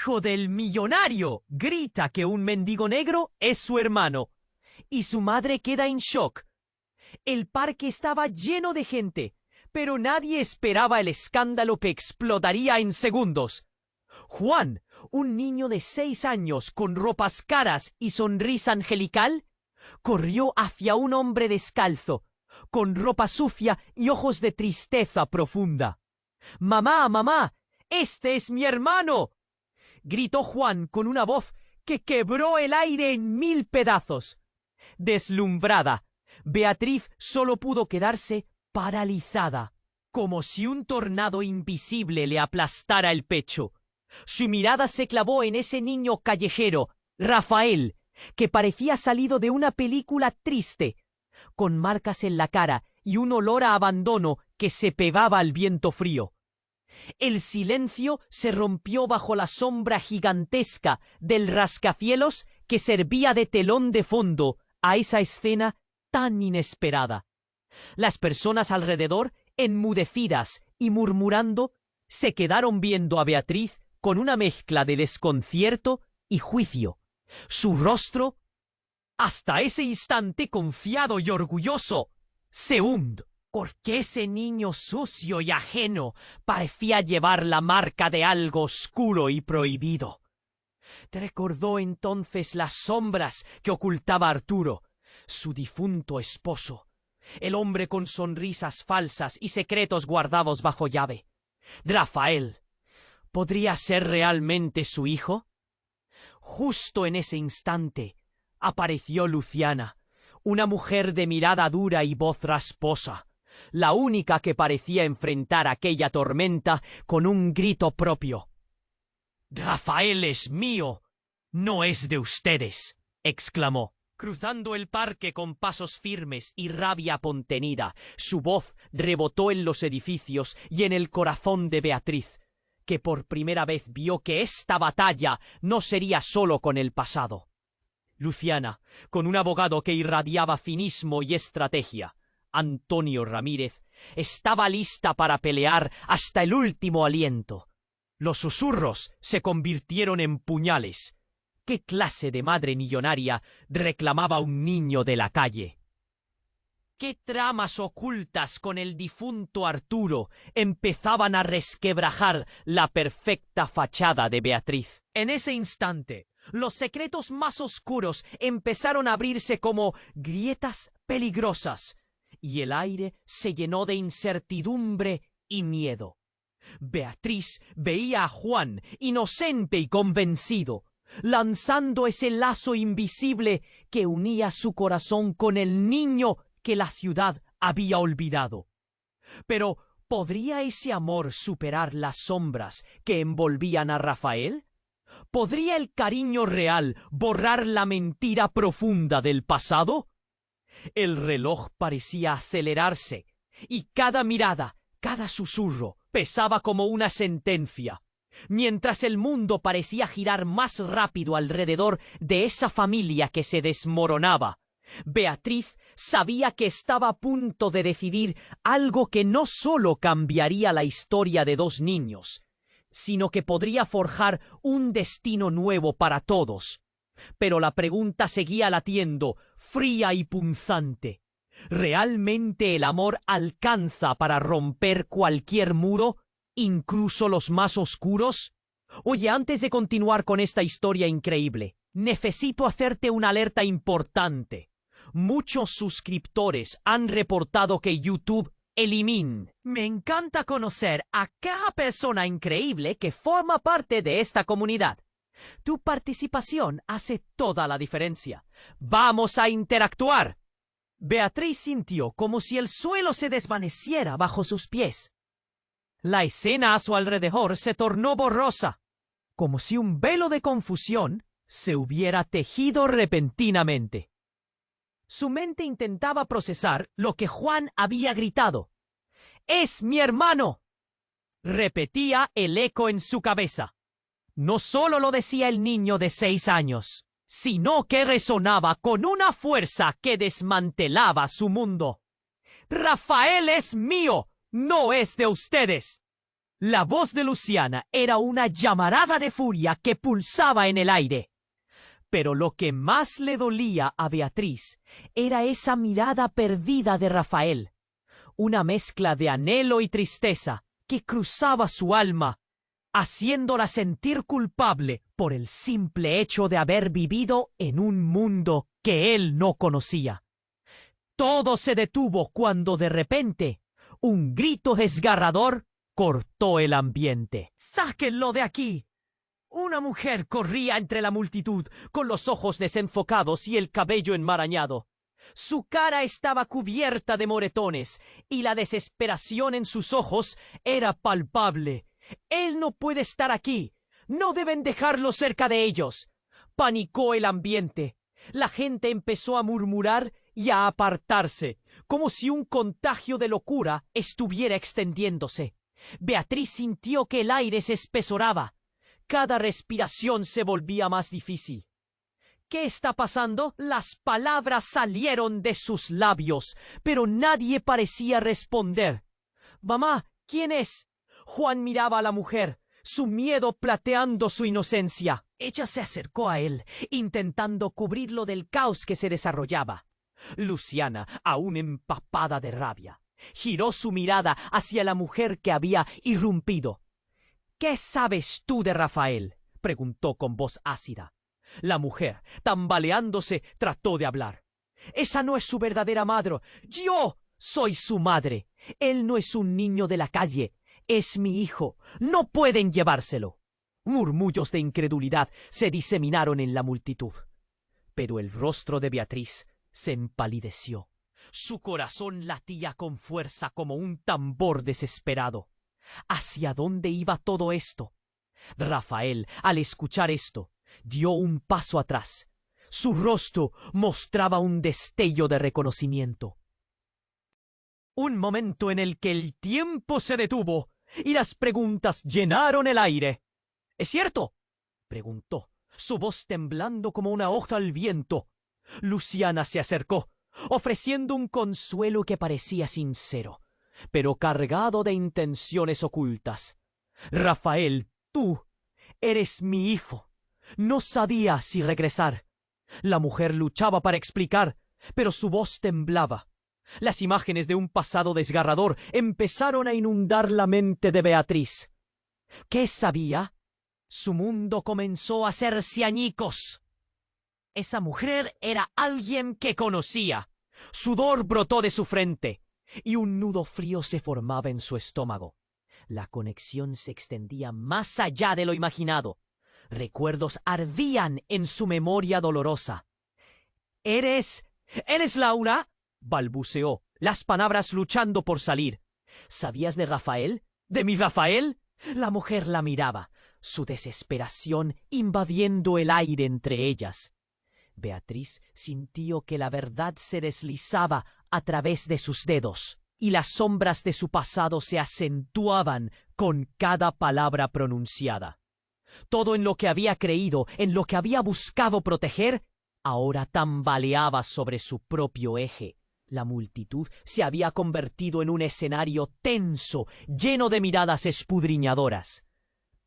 hijo del millonario grita que un mendigo negro es su hermano, y su madre queda en shock. El parque estaba lleno de gente, pero nadie esperaba el escándalo que explotaría en segundos. Juan, un niño de 6 años con ropas caras y sonrisa angelical, corrió hacia un hombre descalzo, con ropa sucia y ojos de tristeza profunda. «¡Mamá, mamá! ¡Este es mi hermano!», gritó Juan con una voz que quebró el aire en 1000 pedazos. Deslumbrada, Beatriz solo pudo quedarse paralizada, como si un tornado invisible le aplastara el pecho. Su mirada se clavó en ese niño callejero, Rafael, que parecía salido de una película triste, con marcas en la cara y un olor a abandono que se pegaba al viento frío. El silencio se rompió bajo la sombra gigantesca del rascacielos que servía de telón de fondo a esa escena tan inesperada. Las personas alrededor, enmudecidas y murmurando, se quedaron viendo a Beatriz con una mezcla de desconcierto y juicio. Su rostro, hasta ese instante confiado y orgulloso, se hundió, porque ese niño sucio y ajeno parecía llevar la marca de algo oscuro y prohibido. Recordó entonces las sombras que ocultaba Arturo, su difunto esposo, el hombre con sonrisas falsas y secretos guardados bajo llave. Rafael, ¿podría ser realmente su hijo? Justo en ese instante apareció Luciana, una mujer de mirada dura y voz rasposa, la única que parecía enfrentar aquella tormenta con un grito propio. «Rafael es mío, no es de ustedes», exclamó, cruzando el parque con pasos firmes y rabia contenida. Su voz rebotó en los edificios y en el corazón de Beatriz, que por primera vez vio que esta batalla no sería solo con el pasado. Luciana, con un abogado que irradiaba cinismo y estrategia, Antonio Ramírez, estaba lista para pelear hasta el último aliento. Los susurros se convirtieron en puñales. ¿Qué clase de madre millonaria reclamaba un niño de la calle? ¿Qué tramas ocultas con el difunto Arturo empezaban a resquebrajar la perfecta fachada de Beatriz? En ese instante, los secretos más oscuros empezaron a abrirse como grietas peligrosas, y el aire se llenó de incertidumbre y miedo. Beatriz veía a Juan, inocente y convencido, lanzando ese lazo invisible que unía su corazón con el niño que la ciudad había olvidado. Pero, ¿podría ese amor superar las sombras que envolvían a Rafael? ¿Podría el cariño real borrar la mentira profunda del pasado? El reloj parecía acelerarse, y cada mirada, cada susurro, pesaba como una sentencia, mientras el mundo parecía girar más rápido alrededor de esa familia que se desmoronaba. Beatriz sabía que estaba a punto de decidir algo que no solo cambiaría la historia de 2 niños, sino que podría forjar un destino nuevo para todos. Pero la pregunta seguía latiendo, fría y punzante. ¿Realmente el amor alcanza para romper cualquier muro, incluso los más oscuros? Oye, antes de continuar con esta historia increíble, necesito hacerte una alerta importante. Muchos suscriptores han reportado que YouTube elimina. Me encanta conocer a cada persona increíble que forma parte de esta comunidad. Tu participación hace toda la diferencia. ¡Vamos a interactuar! Beatriz sintió como si el suelo se desvaneciera bajo sus pies. La escena a su alrededor se tornó borrosa, como si un velo de confusión se hubiera tejido repentinamente. Su mente intentaba procesar lo que Juan había gritado. «¡Es mi hermano!», repetía el eco en su cabeza. No solo lo decía el niño de 6 años, sino que resonaba con una fuerza que desmantelaba su mundo. «¡Rafael es mío! ¡No es de ustedes!». La voz de Luciana era una llamarada de furia que pulsaba en el aire. Pero lo que más le dolía a Beatriz era esa mirada perdida de Rafael, una mezcla de anhelo y tristeza que cruzaba su alma, haciéndola sentir culpable por el simple hecho de haber vivido en un mundo que él no conocía. Todo se detuvo cuando de repente un grito desgarrador cortó el ambiente. ¡Sáquenlo de aquí! Una mujer corría entre la multitud, con los ojos desenfocados y el cabello enmarañado. Su cara estaba cubierta de moretones, y la desesperación en sus ojos era palpable. «Él no puede estar aquí. No deben dejarlo cerca de ellos». Panicó el ambiente. La gente empezó a murmurar y a apartarse, como si un contagio de locura estuviera extendiéndose. Beatriz sintió que el aire se espesoraba. Cada respiración se volvía más difícil. ¿Qué está pasando? Las palabras salieron de sus labios, pero nadie parecía responder. «Mamá, ¿quién es?» Juan miraba a la mujer, su miedo plateando su inocencia. Ella se acercó a él, intentando cubrirlo del caos que se desarrollaba. Luciana, aún empapada de rabia, giró su mirada hacia la mujer que había irrumpido. «¿Qué sabes tú de Rafael?», preguntó con voz ácida. La mujer, tambaleándose, trató de hablar. «Esa no es su verdadera madre. Yo soy su madre. Él no es un niño de la calle. Es mi hijo. No pueden llevárselo». Murmullos de incredulidad se diseminaron en la multitud. Pero el rostro de Beatriz se empalideció. Su corazón latía con fuerza como un tambor desesperado. ¿Hacia dónde iba todo esto? Rafael, al escuchar esto, dio un paso atrás. Su rostro mostraba un destello de reconocimiento. Un momento en el que el tiempo se detuvo y las preguntas llenaron el aire. «¿Es cierto?», preguntó, su voz temblando como una hoja al viento. Luciana se acercó, ofreciendo un consuelo que parecía sincero, pero cargado de intenciones ocultas. «Rafael, tú eres mi hijo. No sabía si regresar». La mujer luchaba para explicar, pero su voz temblaba. Las imágenes de un pasado desgarrador empezaron a inundar la mente de Beatriz. ¿Qué sabía? Su mundo comenzó a hacerse añicos. Esa mujer era alguien que conocía. Sudor brotó de su frente y un nudo frío se formaba en su estómago. La conexión se extendía más allá de lo imaginado. Recuerdos ardían en su memoria dolorosa. ¿Eres Laura?», balbuceó, las palabras luchando por salir. «¿Sabías de Rafael? ¿De mi Rafael?». La mujer la miraba, su desesperación invadiendo el aire entre ellas. Beatriz sintió que la verdad se deslizaba a través de sus dedos, y las sombras de su pasado se acentuaban con cada palabra pronunciada. Todo en lo que había creído, en lo que había buscado proteger, ahora tambaleaba sobre su propio eje. La multitud se había convertido en un escenario tenso, lleno de miradas escudriñadoras.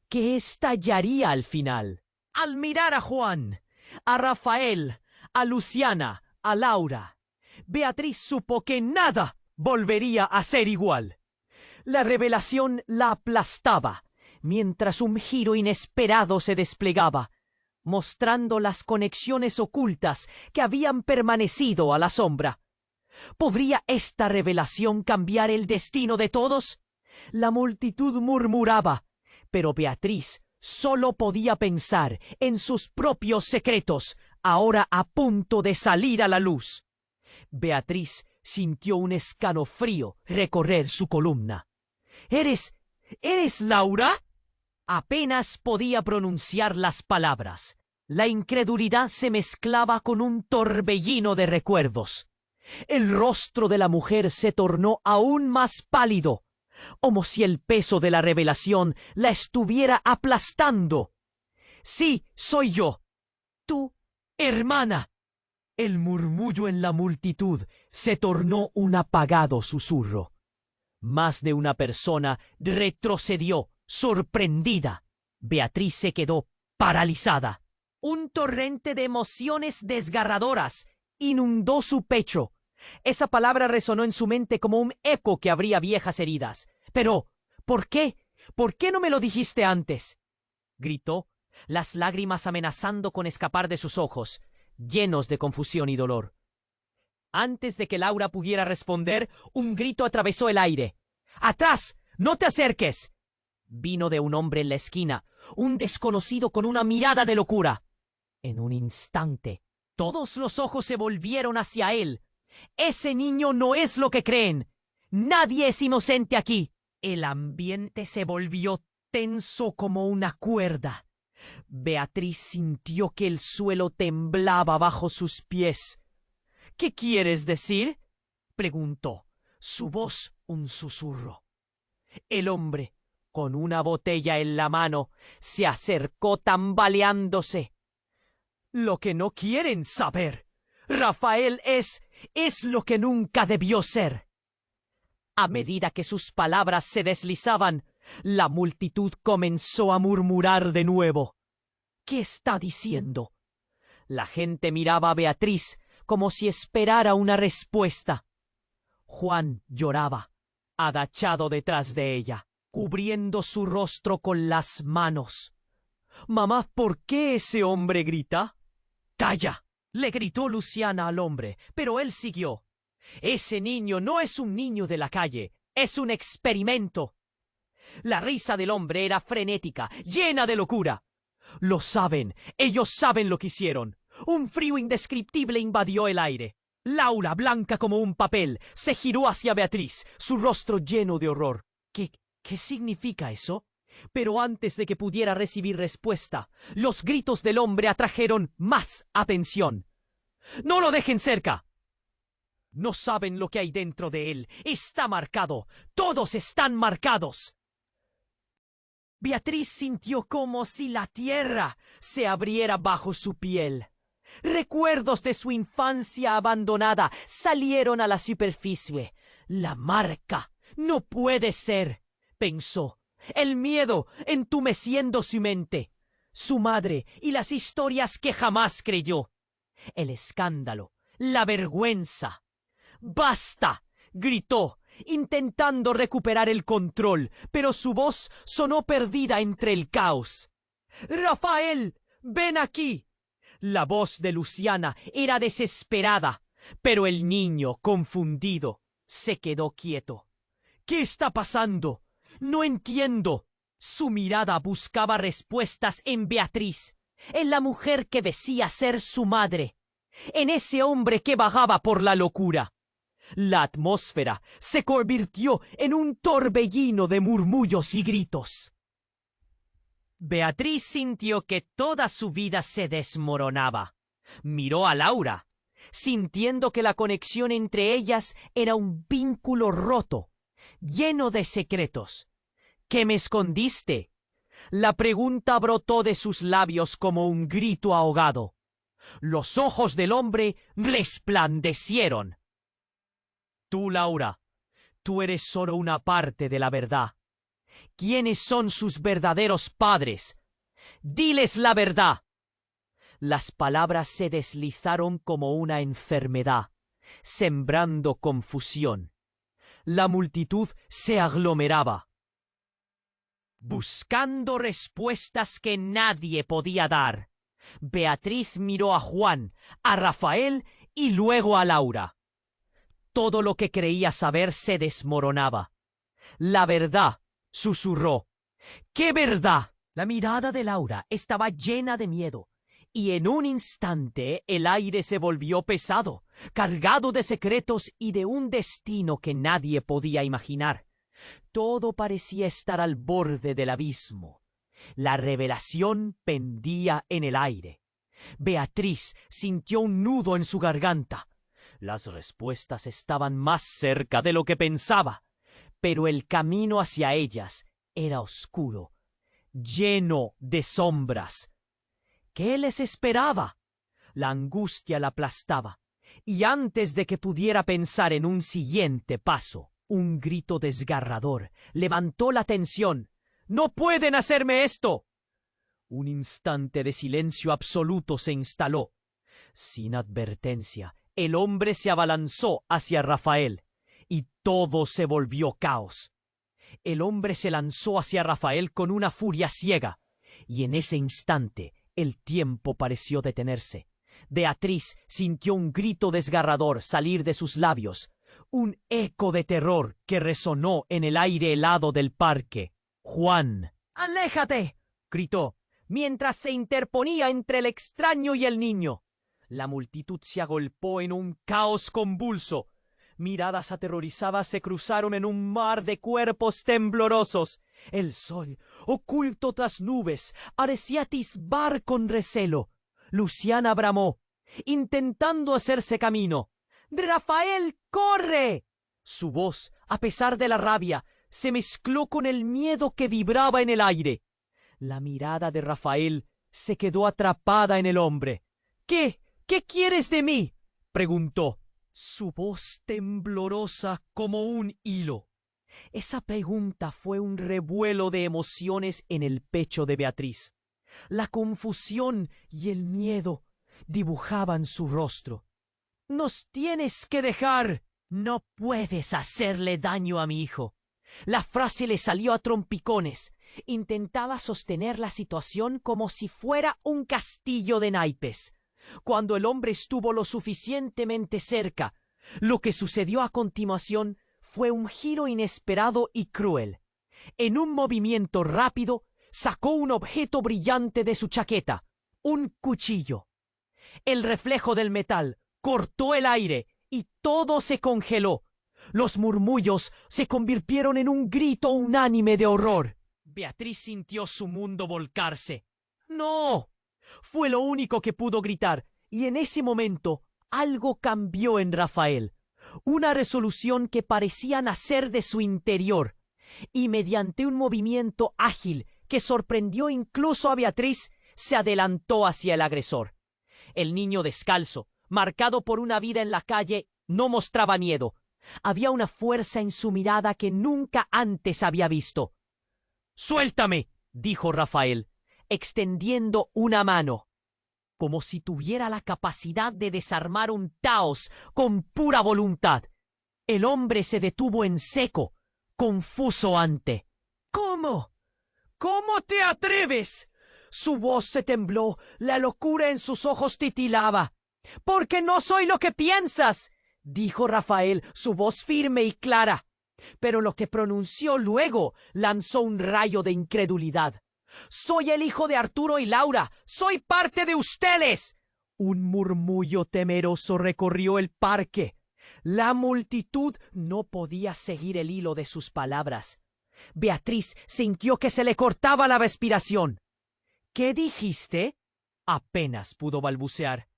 ¿Qué estallaría al final? Al mirar a Juan, a Rafael, a Luciana, a Laura, Beatriz supo que nada volvería a ser igual. La revelación la aplastaba, mientras un giro inesperado se desplegaba, mostrando las conexiones ocultas que habían permanecido a la sombra. ¿Podría esta revelación cambiar el destino de todos? La multitud murmuraba, pero Beatriz solo podía pensar en sus propios secretos, ahora a punto de salir a la luz. Beatriz sintió un escalofrío recorrer su columna. ¿Eres Laura?» Apenas podía pronunciar las palabras. La incredulidad se mezclaba con un torbellino de recuerdos. El rostro de la mujer se tornó aún más pálido, como si el peso de la revelación la estuviera aplastando. «Sí, soy yo. Tu hermana». El murmullo en la multitud se tornó un apagado susurro. Más de una persona retrocedió, sorprendida. Beatriz se quedó paralizada. Un torrente de emociones desgarradoras inundó su pecho. Esa palabra resonó en su mente como un eco que abría viejas heridas. Pero, ¿por qué? ¿Por qué no me lo dijiste antes? Gritó, las lágrimas amenazando con escapar de sus ojos, llenos de confusión y dolor. Antes de que Laura pudiera responder, un grito atravesó el aire. ¡Atrás! ¡No te acerques! Vino de un hombre en la esquina, un desconocido con una mirada de locura. En un instante, todos los ojos se volvieron hacia él. Ese niño no es lo que creen. Nadie es inocente aquí. El ambiente se volvió tenso como una cuerda. Beatriz sintió que el suelo temblaba bajo sus pies. ¿Qué quieres decir? Preguntó, su voz un susurro. El hombre, con una botella en la mano, se acercó tambaleándose. Lo que no quieren saber. Rafael es lo que nunca debió ser. A medida que sus palabras se deslizaban, la multitud comenzó a murmurar de nuevo. ¿Qué está diciendo? La gente miraba a Beatriz como si esperara una respuesta. Juan lloraba, agachado detrás de ella, cubriendo su rostro con las manos. «Mamá, ¿por qué ese hombre grita?» «¡Calla!», le gritó Luciana al hombre, pero él siguió. «Ese niño no es un niño de la calle, es un experimento». La risa del hombre era frenética, llena de locura. Lo saben, ellos saben lo que hicieron. Un frío indescriptible invadió el aire. Laura, blanca como un papel, se giró hacia Beatriz, su rostro lleno de horror. ¿Qué significa eso? Pero antes de que pudiera recibir respuesta, los gritos del hombre atrajeron más atención. «¡No lo dejen cerca!». No saben lo que hay dentro de él. Está marcado. Todos están marcados. Beatriz sintió como si la tierra se abriera bajo su piel. Recuerdos de su infancia abandonada salieron a la superficie. La marca. No puede ser, pensó. El miedo entumeciendo su mente. Su madre y las historias que jamás creyó. El escándalo. La vergüenza. «¡Basta!», gritó, intentando recuperar el control, pero su voz sonó perdida entre el caos. «¡Rafael! ¡Ven aquí!». La voz de Luciana era desesperada, pero el niño, confundido, se quedó quieto. «¿Qué está pasando? No entiendo». Su mirada buscaba respuestas en Beatriz, en la mujer que decía ser su madre, en ese hombre que vagaba por la locura. La atmósfera se convirtió en un torbellino de murmullos y gritos. Beatriz sintió que toda su vida se desmoronaba. Miró a Laura, sintiendo que la conexión entre ellas era un vínculo roto, lleno de secretos. «¿Qué me escondiste?». La pregunta brotó de sus labios como un grito ahogado. Los ojos del hombre resplandecieron. «Tú, Laura, tú eres solo una parte de la verdad. ¿Quiénes son sus verdaderos padres? Diles la verdad». Las palabras se deslizaron como una enfermedad, sembrando confusión. La multitud se aglomeraba, buscando respuestas que nadie podía dar. Beatriz miró a Juan, a Rafael y luego a Laura. Todo lo que creía saber se desmoronaba. «La verdad», susurró. «¿Qué verdad?». La mirada de Laura estaba llena de miedo, y en un instante el aire se volvió pesado, cargado de secretos y de un destino que nadie podía imaginar. Todo parecía estar al borde del abismo. La revelación pendía en el aire. Beatriz sintió un nudo en su garganta. Las respuestas estaban más cerca de lo que pensaba, pero el camino hacia ellas era oscuro, lleno de sombras. ¿Qué les esperaba? La angustia la aplastaba, y antes de que pudiera pensar en un siguiente paso, Un grito desgarrador levantó la tensión. ¡No pueden hacerme esto! Un instante de silencio absoluto se instaló. Sin advertencia, el hombre se abalanzó hacia Rafael, y todo se volvió caos. El hombre se lanzó hacia Rafael con una furia ciega, y en ese instante el tiempo pareció detenerse. Beatriz sintió un grito desgarrador salir de sus labios, un eco de terror que resonó en el aire helado del parque. Juan. ¡Aléjate!, gritó, mientras se interponía entre el extraño y el niño. La multitud se agolpó en un caos convulso. Miradas aterrorizadas se cruzaron en un mar de cuerpos temblorosos. El sol, oculto tras nubes, parecía atisbar con recelo. Luciana bramó, intentando hacerse camino. ¡Rafael, corre! Su voz, a pesar de la rabia, se mezcló con el miedo que vibraba en el aire. La mirada de Rafael se quedó atrapada en el hombre. ¿Qué quieres de mí?, preguntó, su voz temblorosa como un hilo. Esa pregunta fue un revuelo de emociones en el pecho de Beatriz. La confusión y el miedo dibujaban su rostro. «Nos tienes que dejar. No puedes hacerle daño a mi hijo». La frase le salió a trompicones. Intentaba sostener la situación como si fuera un castillo de naipes. Cuando el hombre estuvo lo suficientemente cerca, lo que sucedió a continuación fue un giro inesperado y cruel. En un movimiento rápido, sacó un objeto brillante de su chaqueta, un cuchillo. El reflejo del metal cortó el aire y todo se congeló. Los murmullos se convirtieron en un grito unánime de horror. Beatriz sintió su mundo volcarse. ¡No! Fue lo único que pudo gritar, y en ese momento algo cambió en Rafael. Una resolución que parecía nacer de su interior, y mediante un movimiento ágil que sorprendió incluso a Beatriz, se adelantó hacia el agresor. El niño descalzo, marcado por una vida en la calle, no mostraba miedo. Había una fuerza en su mirada que nunca antes había visto. «¡Suéltame!», dijo Rafael, extendiendo una mano, como si tuviera la capacidad de desarmar un caos con pura voluntad. El hombre se detuvo en seco, confuso ante. «¿Cómo? ¿Cómo te atreves?». Su voz se tembló, la locura en sus ojos titilaba. «Porque no soy lo que piensas», dijo Rafael, su voz firme y clara. Pero lo que pronunció luego lanzó un rayo de incredulidad. «Soy el hijo de Arturo y Laura. Soy parte de ustedes». Un murmullo temeroso recorrió el parque. La multitud no podía seguir el hilo de sus palabras. Beatriz sintió que se le cortaba la respiración. «¿Qué dijiste?», apenas pudo balbucear.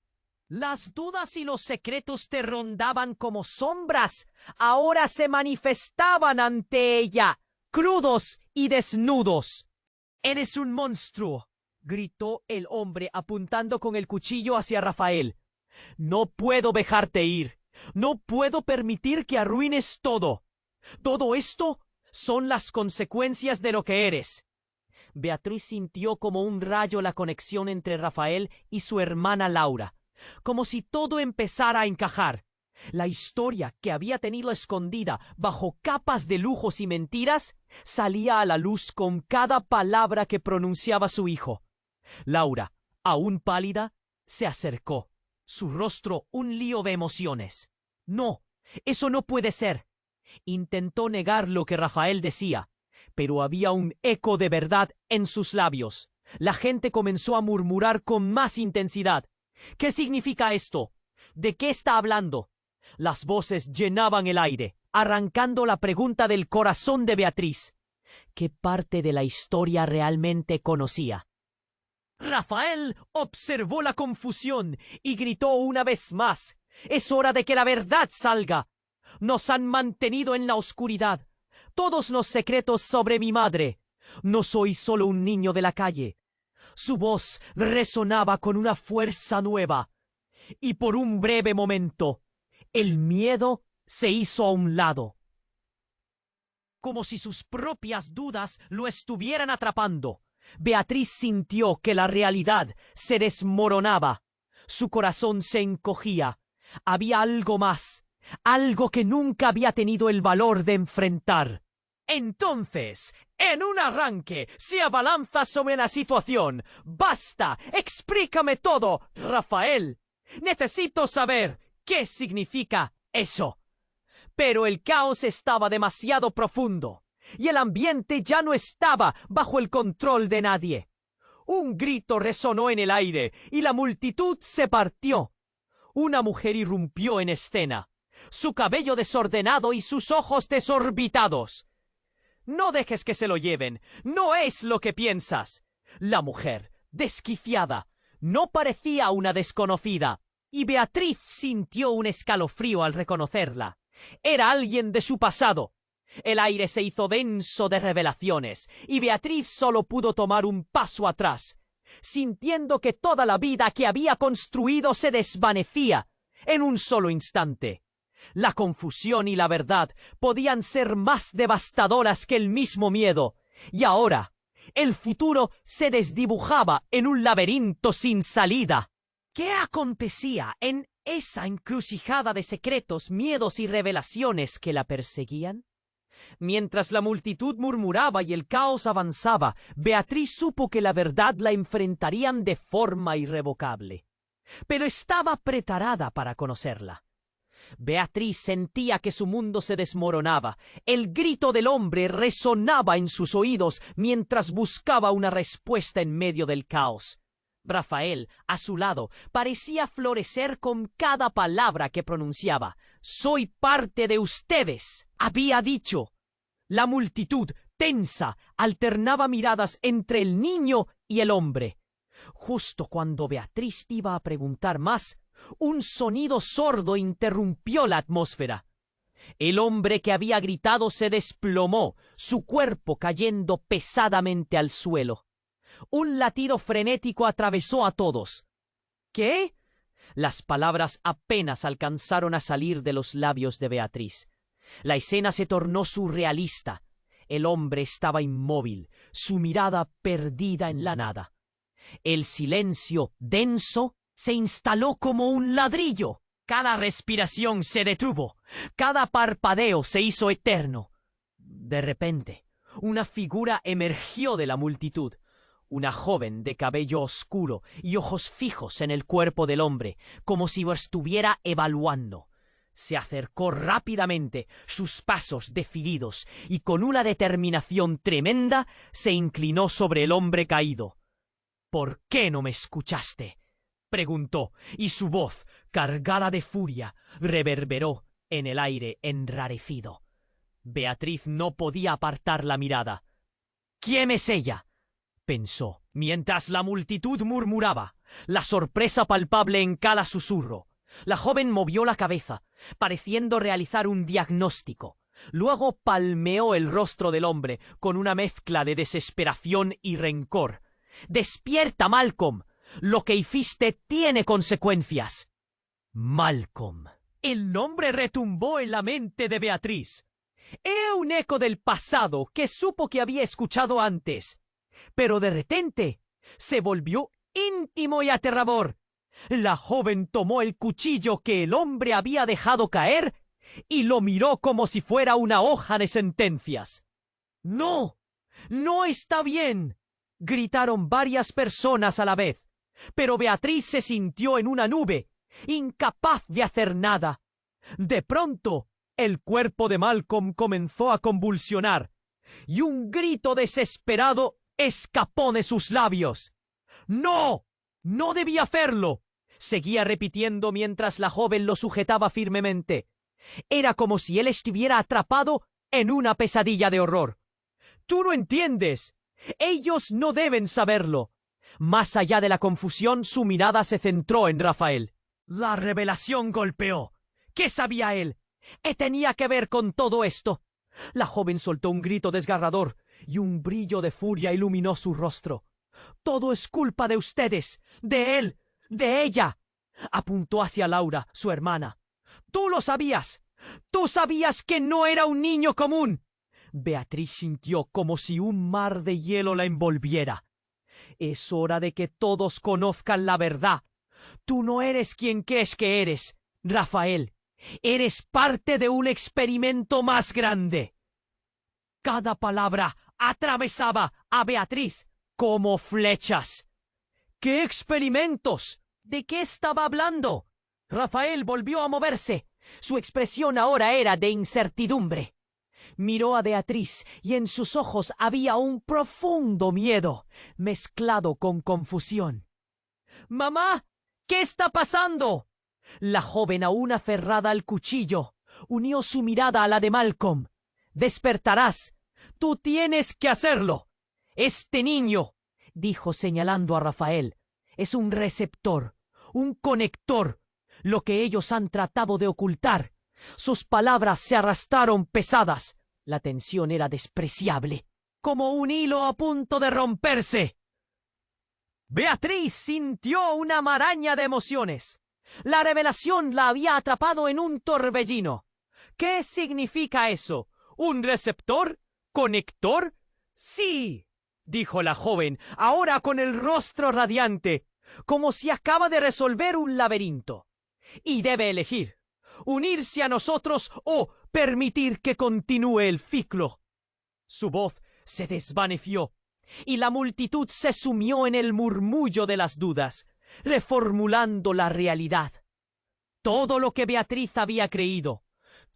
Las dudas y los secretos te rondaban como sombras. Ahora se manifestaban ante ella, crudos y desnudos. «Eres un monstruo», gritó el hombre apuntando con el cuchillo hacia Rafael. «No puedo dejarte ir. No puedo permitir que arruines todo. Todo esto son las consecuencias de lo que eres». Beatriz sintió como un rayo la conexión entre Rafael y su hermana Laura, como si todo empezara a encajar. La historia que había tenido escondida bajo capas de lujos y mentiras salía a la luz con cada palabra que pronunciaba su hijo. Laura, aún pálida, se acercó, su rostro un lío de emociones. «No, eso no puede ser». Intentó negar lo que Rafael decía, pero había un eco de verdad en sus labios. La gente comenzó a murmurar con más intensidad. «¿Qué significa esto? ¿De qué está hablando?». Las voces llenaban el aire, arrancando la pregunta del corazón de Beatriz. ¿Qué parte de la historia realmente conocía? Rafael observó la confusión y gritó una vez más: «Es hora de que la verdad salga. Nos han mantenido en la oscuridad. Todos los secretos sobre mi madre. No soy solo un niño de la calle». Su voz resonaba con una fuerza nueva, y por un breve momento el miedo se hizo a un lado. como si sus propias dudas lo estuvieran atrapando. Beatriz sintió que la realidad se desmoronaba. Su corazón se encogía. Había algo más, algo que nunca había tenido el valor de enfrentar. Entonces, en un arranque, se abalanza sobre la situación. ¡Basta! ¡Explícame todo, Rafael! Necesito saber qué significa eso. Pero el caos estaba demasiado profundo, y el ambiente ya no estaba bajo el control de nadie. Un grito resonó en el aire, y la multitud se partió. Una mujer irrumpió en escena, su cabello desordenado y sus ojos desorbitados. No dejes que se lo lleven, no es lo que piensas. La mujer, desquiciada, no parecía una desconocida, y Beatriz sintió un escalofrío al reconocerla. Era alguien de su pasado. El aire se hizo denso de revelaciones, y Beatriz solo pudo tomar un paso atrás, sintiendo que toda la vida que había construido se desvanecía en un solo instante. La confusión y la verdad podían ser más devastadoras que el mismo miedo, y ahora el futuro se desdibujaba en un laberinto sin salida. ¿Qué acontecía en esa encrucijada de secretos, miedos y revelaciones que la perseguían? Mientras la multitud murmuraba y el caos avanzaba, Beatriz supo que la verdad la enfrentarían de forma irrevocable. Pero estaba preparada para conocerla. Beatriz sentía que su mundo se desmoronaba. El grito del hombre resonaba en sus oídos mientras buscaba una respuesta en medio del caos. Rafael, a su lado, parecía florecer con cada palabra que pronunciaba. «Soy parte de ustedes», había dicho. La multitud, tensa, alternaba miradas entre el niño y el hombre. Justo cuando Beatriz iba a preguntar más, un sonido sordo interrumpió la atmósfera. El hombre que había gritado se desplomó, su cuerpo cayendo pesadamente al suelo. Un latido frenético atravesó a todos. ¿Qué? Las palabras apenas alcanzaron a salir de los labios de Beatriz. La escena se tornó surrealista. El hombre estaba inmóvil, su mirada perdida en la nada. El silencio denso se instaló como un ladrillo. Cada respiración se detuvo. Cada parpadeo se hizo eterno. De repente, una figura emergió de la multitud. Una joven de cabello oscuro y ojos fijos en el cuerpo del hombre, como si lo estuviera evaluando. Se acercó rápidamente, sus pasos decididos, y con una determinación tremenda se inclinó sobre el hombre caído. «¿Por qué no me escuchaste?», preguntó, y su voz, cargada de furia, reverberó en el aire enrarecido. Beatriz no podía apartar la mirada. «¿Quién es ella?», pensó, mientras la multitud murmuraba, la sorpresa palpable en cada susurro. La joven movió la cabeza, pareciendo realizar un diagnóstico. Luego palmeó el rostro del hombre con una mezcla de desesperación y rencor. «¡Despierta, Malcolm! Lo que hiciste tiene consecuencias». Malcolm. El nombre retumbó en la mente de Beatriz. Era un eco del pasado que supo que había escuchado antes. Pero de repente se volvió íntimo y aterrador. La joven tomó el cuchillo que el hombre había dejado caer y lo miró como si fuera una hoja de sentencias. «¡No! ¡No está bien!», gritaron varias personas a la vez. Pero Beatriz se sintió en una nube, incapaz de hacer nada. De pronto, el cuerpo de Malcolm comenzó a convulsionar y un grito desesperado escapó de sus labios. «¡No! ¡No debía hacerlo!», seguía repitiendo mientras la joven lo sujetaba firmemente. Era como si él estuviera atrapado en una pesadilla de horror. «¡Tú no entiendes! Ellos no deben saberlo». Más allá de la confusión, su mirada se centró en Rafael. La revelación golpeó. ¿Qué sabía él? ¿Qué tenía que ver con todo esto? La joven soltó un grito desgarrador y un brillo de furia iluminó su rostro. «Todo es culpa de ustedes, de él, de ella», apuntó hacia Laura, su hermana. «Tú lo sabías. Tú sabías que no era un niño común». Beatriz sintió como si un mar de hielo la envolviera. Es hora de que todos conozcan la verdad. Tú no eres quien crees que eres, Rafael. Eres parte de un experimento más grande. Cada palabra atravesaba a Beatriz como flechas. ¿Qué experimentos? ¿De qué estaba hablando? Rafael volvió a moverse. Su expresión ahora era de incertidumbre. Miró a Beatriz y en sus ojos había un profundo miedo, mezclado con confusión. —¡Mamá! ¿Qué está pasando? La joven, aún aferrada al cuchillo, unió su mirada a la de Malcolm. —Despertarás. Tú tienes que hacerlo. Este niño, dijo señalando a Rafael, es un receptor, un conector, lo que ellos han tratado de ocultar. Sus palabras se arrastraron pesadas. La tensión era despreciable, como un hilo a punto de romperse. Beatriz sintió una maraña de emociones. La revelación la había atrapado en un torbellino. ¿Qué significa eso? ¿Un receptor? ¿Conector? ¡Sí!, dijo la joven, ahora con el rostro radiante, como si acaba de resolver un laberinto. Y debe elegir: unirse a nosotros o permitir que continúe el ciclo. Su voz se desvaneció y la multitud se sumió en el murmullo de las dudas, reformulando la realidad. Todo lo que Beatriz había creído,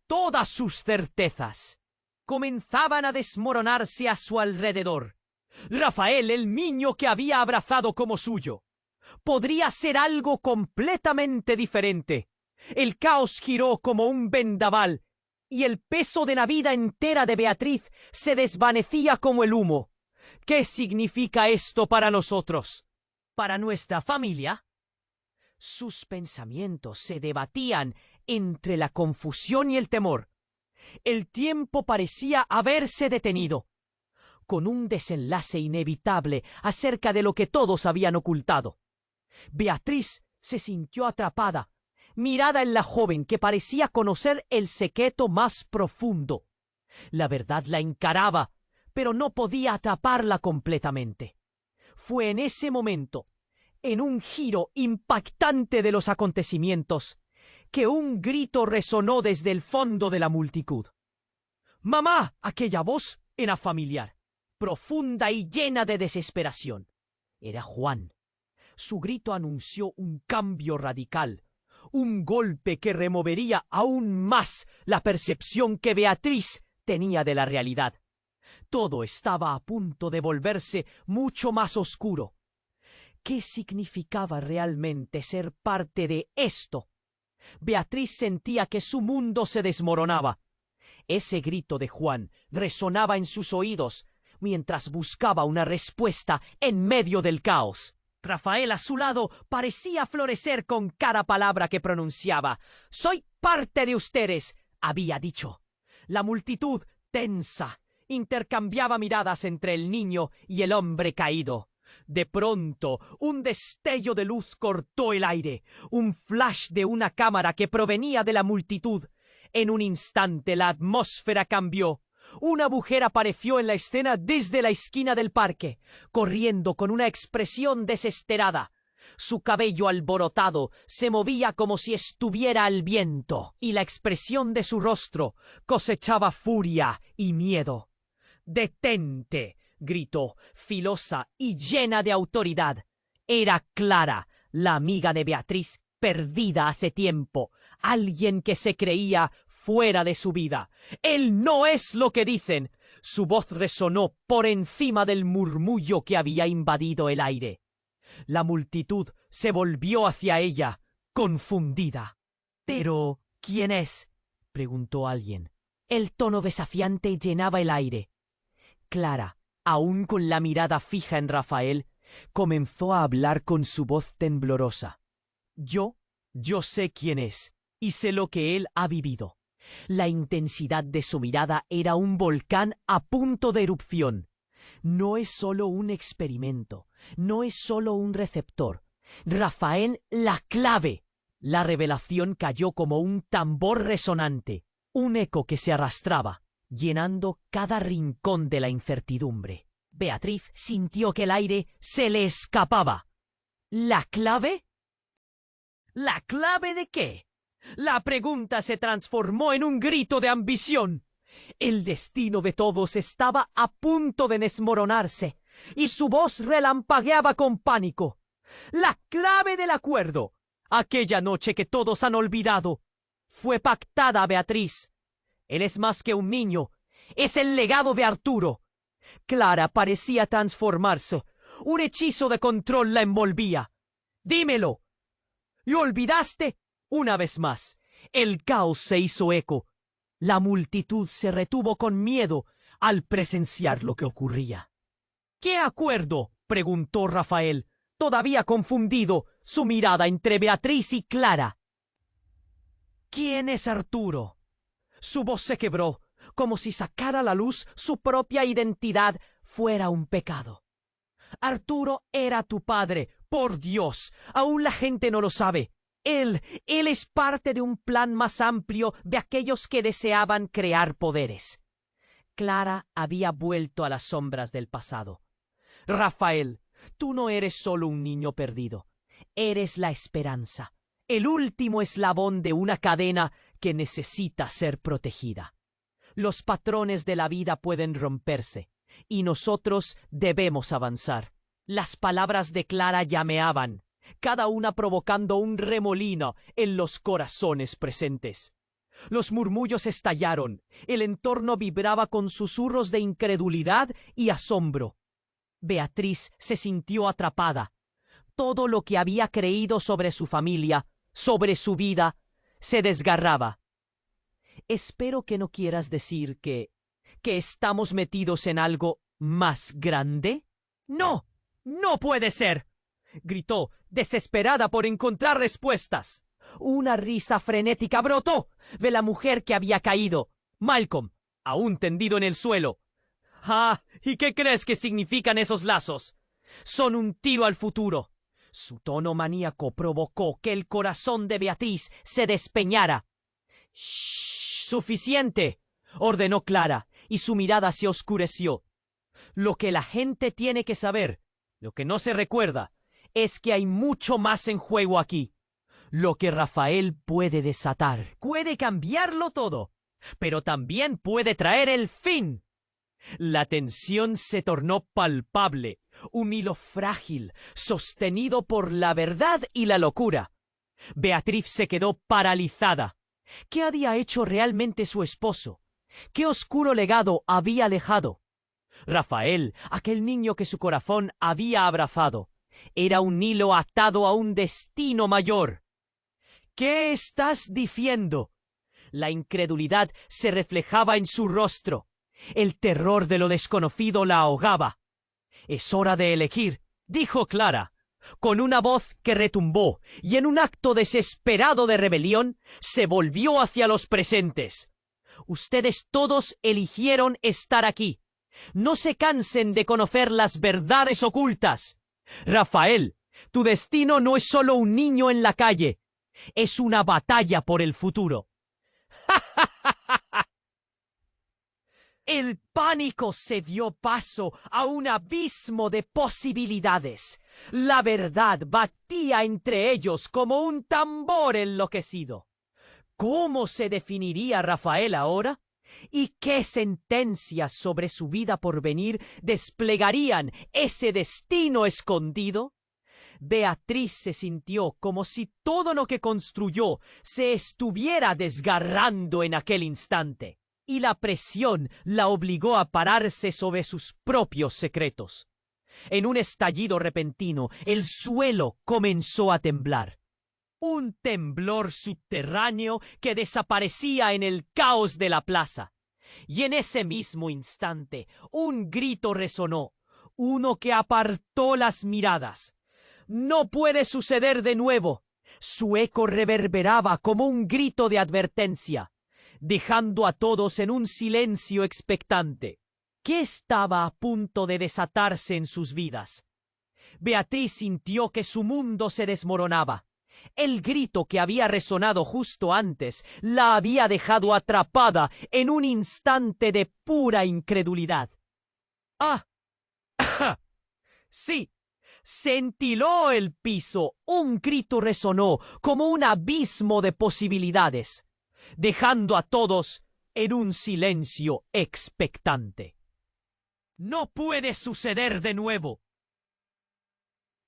todas sus certezas, comenzaban a desmoronarse a su alrededor. Rafael, el niño que había abrazado como suyo, podría ser algo completamente diferente. El caos giró como un vendaval y el peso de la vida entera de Beatriz se desvanecía como el humo. ¿Qué significa esto para nosotros? ¿Para nuestra familia? Sus pensamientos se debatían entre la confusión y el temor. El tiempo parecía haberse detenido, con un desenlace inevitable acerca de lo que todos habían ocultado. Beatriz se sintió atrapada, mirada en la joven que parecía conocer el secreto más profundo. La verdad la encaraba, pero no podía atraparla completamente. Fue en ese momento, en un giro impactante de los acontecimientos, que un grito resonó desde el fondo de la multitud. ¡Mamá! Aquella voz era familiar, profunda y llena de desesperación. Era Juan. Su grito anunció un cambio radical, un golpe que removería aún más la percepción que Beatriz tenía de la realidad. Todo estaba a punto de volverse mucho más oscuro. ¿Qué significaba realmente ser parte de esto? Beatriz sentía que su mundo se desmoronaba. Ese grito de Juan resonaba en sus oídos mientras buscaba una respuesta en medio del caos. Rafael, a su lado, parecía florecer con cada palabra que pronunciaba. «Soy parte de ustedes», había dicho. La multitud, tensa, intercambiaba miradas entre el niño y el hombre caído. De pronto, un destello de luz cortó el aire, un flash de una cámara que provenía de la multitud. En un instante la atmósfera cambió. Una mujer apareció en la escena desde la esquina del parque, corriendo con una expresión desesperada. Su cabello alborotado se movía como si estuviera al viento, y la expresión de su rostro cosechaba furia y miedo. «¡Detente!», gritó, filosa y llena de autoridad. Era Clara, la amiga de Beatriz, perdida hace tiempo, alguien que se creía fuera de su vida. «Él no es lo que dicen». Su voz resonó por encima del murmullo que había invadido el aire. La multitud se volvió hacia ella, confundida. «¿Pero quién es?», preguntó alguien. El tono desafiante llenaba el aire. Clara, aún con la mirada fija en Rafael, comenzó a hablar con su voz temblorosa. Yo sé quién es, y sé lo que él ha vivido». La intensidad de su mirada era un volcán a punto de erupción. No es solo un experimento, no es solo un receptor. Rafael, la clave. La revelación cayó como un tambor resonante, un eco que se arrastraba, llenando cada rincón de la incertidumbre. Beatriz sintió que el aire se le escapaba. ¿La clave? ¿La clave de qué? La pregunta se transformó en un grito de ambición. El destino de todos estaba a punto de desmoronarse, y su voz relampagueaba con pánico. La clave del acuerdo, aquella noche que todos han olvidado, fue pactada a Beatriz. Él es más que un niño, es el legado de Arturo. Clara parecía transformarse. Un hechizo de control la envolvía. ¡Dímelo! ¿Y olvidaste? Una vez más, el caos se hizo eco. La multitud se retuvo con miedo al presenciar lo que ocurría. ¿Qué acuerdo?, preguntó Rafael, todavía confundido, su mirada entre Beatriz y Clara. ¿Quién es Arturo? Su voz se quebró, como si sacar a la luz su propia identidad fuera un pecado. Arturo era tu padre, por Dios, aún la gente no lo sabe. Él es parte de un plan más amplio de aquellos que deseaban crear poderes. Clara había vuelto a las sombras del pasado. Rafael, tú no eres solo un niño perdido. Eres la esperanza, el último eslabón de una cadena que necesita ser protegida. Los patrones de la vida pueden romperse, y nosotros debemos avanzar. Las palabras de Clara llameaban, cada una provocando un remolino en los corazones presentes. Los murmullos estallaron, el entorno vibraba con susurros de incredulidad y asombro. Beatriz se sintió atrapada. Todo lo que había creído sobre su familia, sobre su vida, se desgarraba. Espero que no quieras decir que estamos metidos en algo más grande. ¡No! ¡No puede ser!, gritó, desesperada por encontrar respuestas. Una risa frenética brotó de la mujer que había caído, Malcolm, aún tendido en el suelo. «Ah, ¿y qué crees que significan esos lazos? Son un tiro al futuro». Su tono maníaco provocó que el corazón de Beatriz se despeñara. «¡Shh! ¡Suficiente!», ordenó Clara, y su mirada se oscureció. «Lo que la gente tiene que saber, lo que no se recuerda, es que hay mucho más en juego aquí. Lo que Rafael puede desatar puede cambiarlo todo, pero también puede traer el fin». La tensión se tornó palpable, un hilo frágil, sostenido por la verdad y la locura. Beatriz se quedó paralizada. ¿Qué había hecho realmente su esposo? ¿Qué oscuro legado había dejado? Rafael, aquel niño que su corazón había abrazado, era un hilo atado a un destino mayor. ¿Qué estás diciendo? La incredulidad se reflejaba en su rostro. El terror de lo desconocido la ahogaba. «Es hora de elegir», dijo Clara, con una voz que retumbó, y en un acto desesperado de rebelión se volvió hacia los presentes. «Ustedes todos eligieron estar aquí. No se cansen de conocer las verdades ocultas. Rafael, tu destino no es solo un niño en la calle, es una batalla por el futuro». El pánico se dio paso a un abismo de posibilidades. La verdad batía entre ellos como un tambor enloquecido. ¿Cómo se definiría Rafael ahora? ¿Y qué sentencias sobre su vida por venir desplegarían ese destino escondido? Beatriz se sintió como si todo lo que construyó se estuviera desgarrando en aquel instante, y la presión la obligó a pararse sobre sus propios secretos. En un estallido repentino, el suelo comenzó a temblar. Un temblor subterráneo que desaparecía en el caos de la plaza. Y en ese mismo instante, un grito resonó, uno que apartó las miradas. «No puede suceder de nuevo». Su eco reverberaba como un grito de advertencia, dejando a todos en un silencio expectante. ¿Qué estaba a punto de desatarse en sus vidas? Beatriz sintió que su mundo se desmoronaba. El grito que había resonado justo antes la había dejado atrapada en un instante de pura incredulidad. ¡Ah! Sí, cintiló el piso. Un grito resonó como un abismo de posibilidades, dejando a todos en un silencio expectante. ¡No puede suceder de nuevo!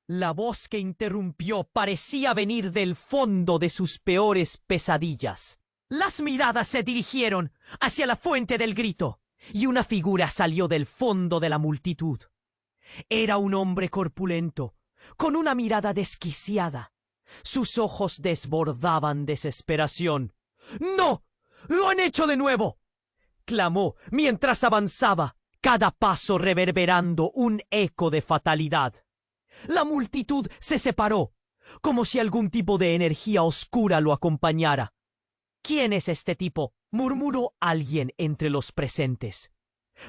La voz que interrumpió parecía venir del fondo de sus peores pesadillas. Las miradas se dirigieron hacia la fuente del grito, y una figura salió del fondo de la multitud. Era un hombre corpulento, con una mirada desquiciada. Sus ojos desbordaban desesperación. ¡No! ¡Lo han hecho de nuevo!, clamó mientras avanzaba, cada paso reverberando un eco de fatalidad. La multitud se separó, como si algún tipo de energía oscura lo acompañara. ¿Quién es este tipo?, murmuró alguien entre los presentes.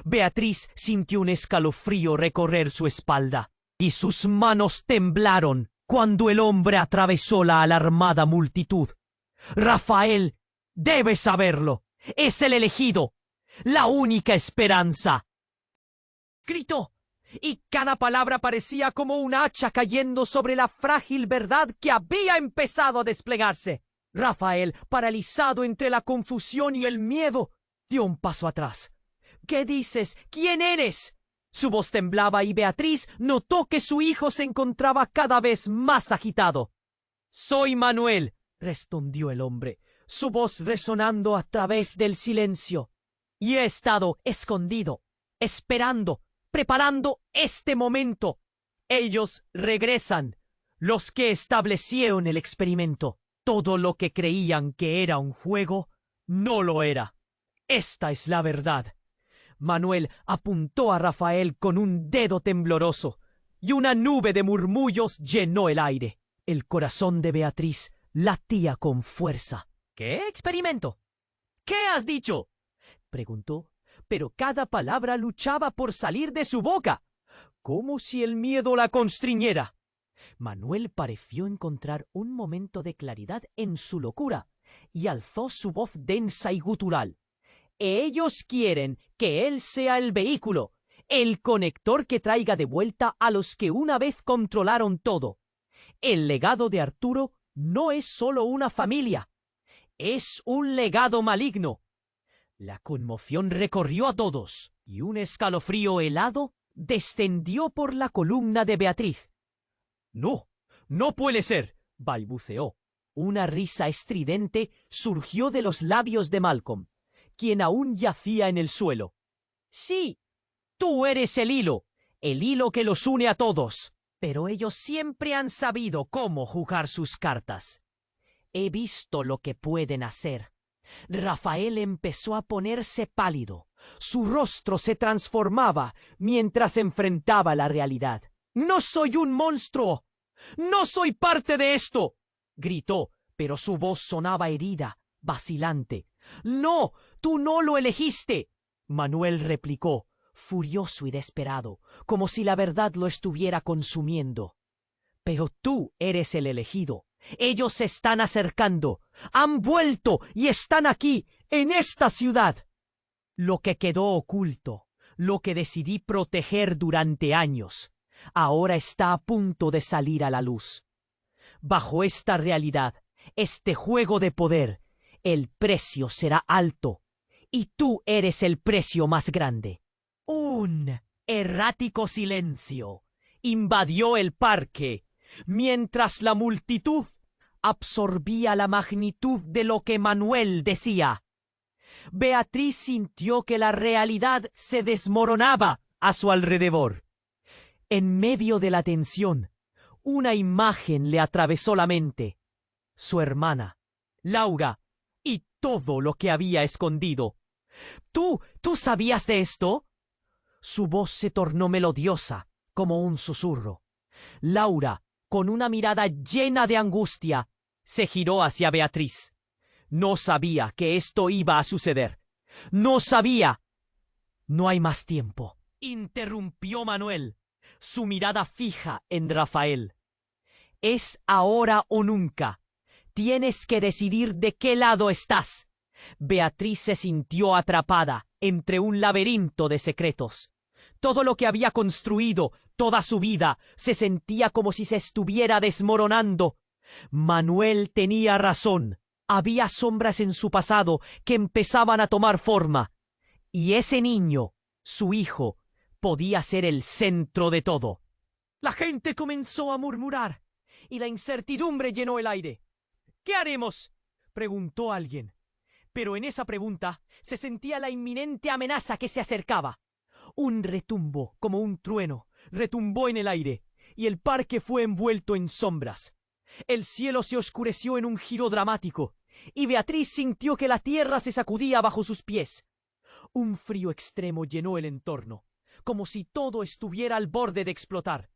Beatriz sintió un escalofrío recorrer su espalda, y sus manos temblaron cuando el hombre atravesó la alarmada multitud. Rafael, debes saberlo, es el elegido, la única esperanza. Gritó, y cada palabra parecía como un hacha cayendo sobre la frágil verdad que había empezado a desplegarse. Rafael, paralizado entre la confusión y el miedo, dio un paso atrás. ¿Qué dices? ¿Quién eres? Su voz temblaba y Beatriz notó que su hijo se encontraba cada vez más agitado. «Soy Manuel», respondió el hombre, su voz resonando a través del silencio. «Y he estado escondido, esperando, preparando este momento. Ellos regresan, los que establecieron el experimento. Todo lo que creían que era un juego, no lo era. Esta es la verdad». Manuel apuntó a Rafael con un dedo tembloroso, y una nube de murmullos llenó el aire. El corazón de Beatriz latía con fuerza. ¿Qué experimento? ¿Qué has dicho?, preguntó, pero cada palabra luchaba por salir de su boca, como si el miedo la constriñera. Manuel pareció encontrar un momento de claridad en su locura, y alzó su voz densa y gutural. Ellos quieren que él sea el vehículo, el conector que traiga de vuelta a los que una vez controlaron todo. El legado de Arturo no es solo una familia, es un legado maligno. La conmoción recorrió a todos, y un escalofrío helado descendió por la columna de Beatriz. «No, no puede ser», balbuceó. Una risa estridente surgió de los labios de Malcolm, quien aún yacía en el suelo. «Sí, tú eres el hilo que los une a todos. Pero ellos siempre han sabido cómo jugar sus cartas. He visto lo que pueden hacer». Rafael empezó a ponerse pálido. Su rostro se transformaba mientras enfrentaba la realidad. «¡No soy un monstruo! ¡No soy parte de esto!», gritó, pero su voz sonaba herida, vacilante. «¡No! ¡Tú no lo elegiste!», Manuel replicó, furioso y desesperado, como si la verdad lo estuviera consumiendo. «Pero tú eres el elegido. Ellos se están acercando. Han vuelto y están aquí, en esta ciudad. Lo que quedó oculto, lo que decidí proteger durante años, ahora está a punto de salir a la luz. Bajo esta realidad, este juego de poder, el precio será alto, y tú eres el precio más grande». Un errático silencio invadió el parque, mientras la multitud absorbía la magnitud de lo que Manuel decía. Beatriz sintió que la realidad se desmoronaba a su alrededor. En medio de la tensión, una imagen le atravesó la mente. Su hermana, Laura, y todo lo que había escondido. ¿Tú sabías de esto?». Su voz se tornó melodiosa, como un susurro. Laura, con una mirada llena de angustia, se giró hacia Beatriz. No sabía que esto iba a suceder. No sabía. «No hay más tiempo», interrumpió Manuel, su mirada fija en Rafael. Es ahora o nunca. Tienes que decidir de qué lado estás. Beatriz se sintió atrapada entre un laberinto de secretos. Todo lo que había construido toda su vida se sentía como si se estuviera desmoronando. Manuel tenía razón. Había sombras en su pasado que empezaban a tomar forma. Y ese niño, su hijo, podía ser el centro de todo. La gente comenzó a murmurar y la incertidumbre llenó el aire. ¿Qué haremos?, preguntó alguien. Pero en esa pregunta se sentía la inminente amenaza que se acercaba. Un retumbo, como un trueno, retumbó en el aire, y el parque fue envuelto en sombras. El cielo se oscureció en un giro dramático, y Beatriz sintió que la tierra se sacudía bajo sus pies. Un frío extremo llenó el entorno, como si todo estuviera al borde de explotar.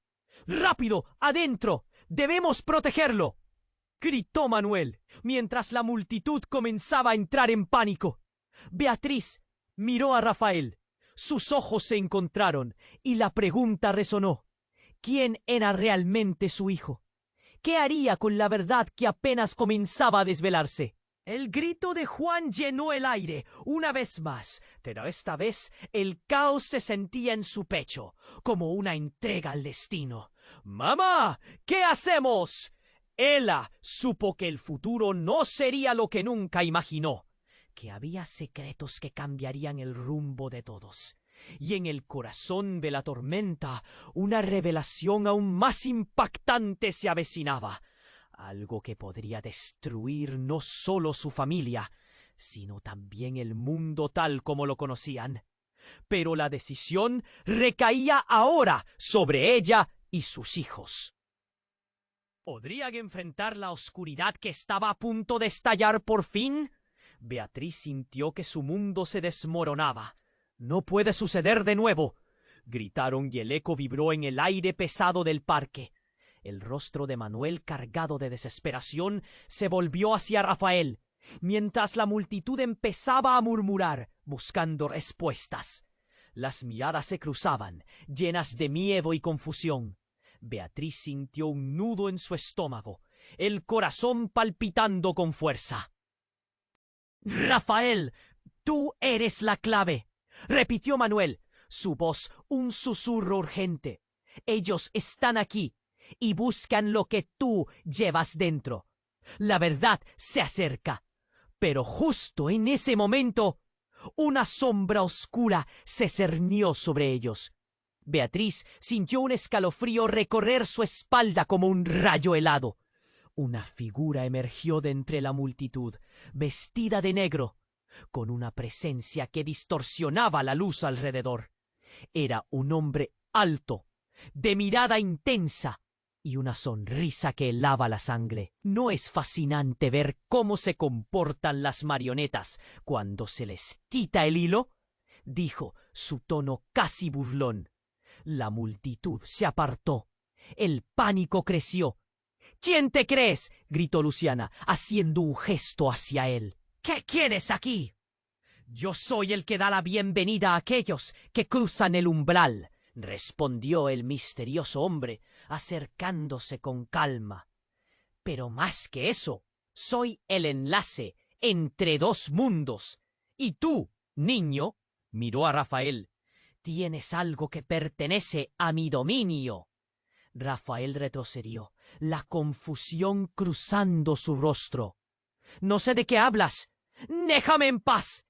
¡Rápido! ¡Adentro! ¡Debemos protegerlo!, gritó Manuel, mientras la multitud comenzaba a entrar en pánico. Beatriz miró a Rafael. Sus ojos se encontraron y la pregunta resonó. ¿Quién era realmente su hijo? ¿Qué haría con la verdad que apenas comenzaba a desvelarse? El grito de Juan llenó el aire una vez más, pero esta vez el caos se sentía en su pecho, como una entrega al destino. ¡Mamá! ¿Qué hacemos? Ella supo que el futuro no sería lo que nunca imaginó, que había secretos que cambiarían el rumbo de todos. Y en el corazón de la tormenta, una revelación aún más impactante se avecinaba. Algo que podría destruir no solo su familia, sino también el mundo tal como lo conocían. Pero la decisión recaía ahora sobre ella y sus hijos. ¿Podrían enfrentar la oscuridad que estaba a punto de estallar por fin? Beatriz sintió que su mundo se desmoronaba. «¡No puede suceder de nuevo!», gritaron, y el eco vibró en el aire pesado del parque. El rostro de Manuel, cargado de desesperación, se volvió hacia Rafael, mientras la multitud empezaba a murmurar, buscando respuestas. Las miradas se cruzaban, llenas de miedo y confusión. Beatriz sintió un nudo en su estómago, el corazón palpitando con fuerza. «Rafael, tú eres la clave», repitió Manuel, su voz un susurro urgente. «Ellos están aquí y buscan lo que tú llevas dentro. La verdad se acerca». Pero justo en ese momento, una sombra oscura se cernió sobre ellos. Beatriz sintió un escalofrío recorrer su espalda como un rayo helado. Una figura emergió de entre la multitud, vestida de negro, con una presencia que distorsionaba la luz alrededor. Era un hombre alto, de mirada intensa y una sonrisa que helaba la sangre. ¿No es fascinante ver cómo se comportan las marionetas cuando se les quita el hilo?, dijo, su tono casi burlón. La multitud se apartó. El pánico creció. «¿Quién te crees?», gritó Luciana, haciendo un gesto hacia él. «¿Qué quieres aquí?». «Yo soy el que da la bienvenida a aquellos que cruzan el umbral», respondió el misterioso hombre, acercándose con calma. «Pero más que eso, soy el enlace entre dos mundos. Y tú, niño», miró a Rafael, «tienes algo que pertenece a mi dominio». Rafael retrocedió, la confusión cruzando su rostro. «No sé de qué hablas. ¡Déjame en paz!».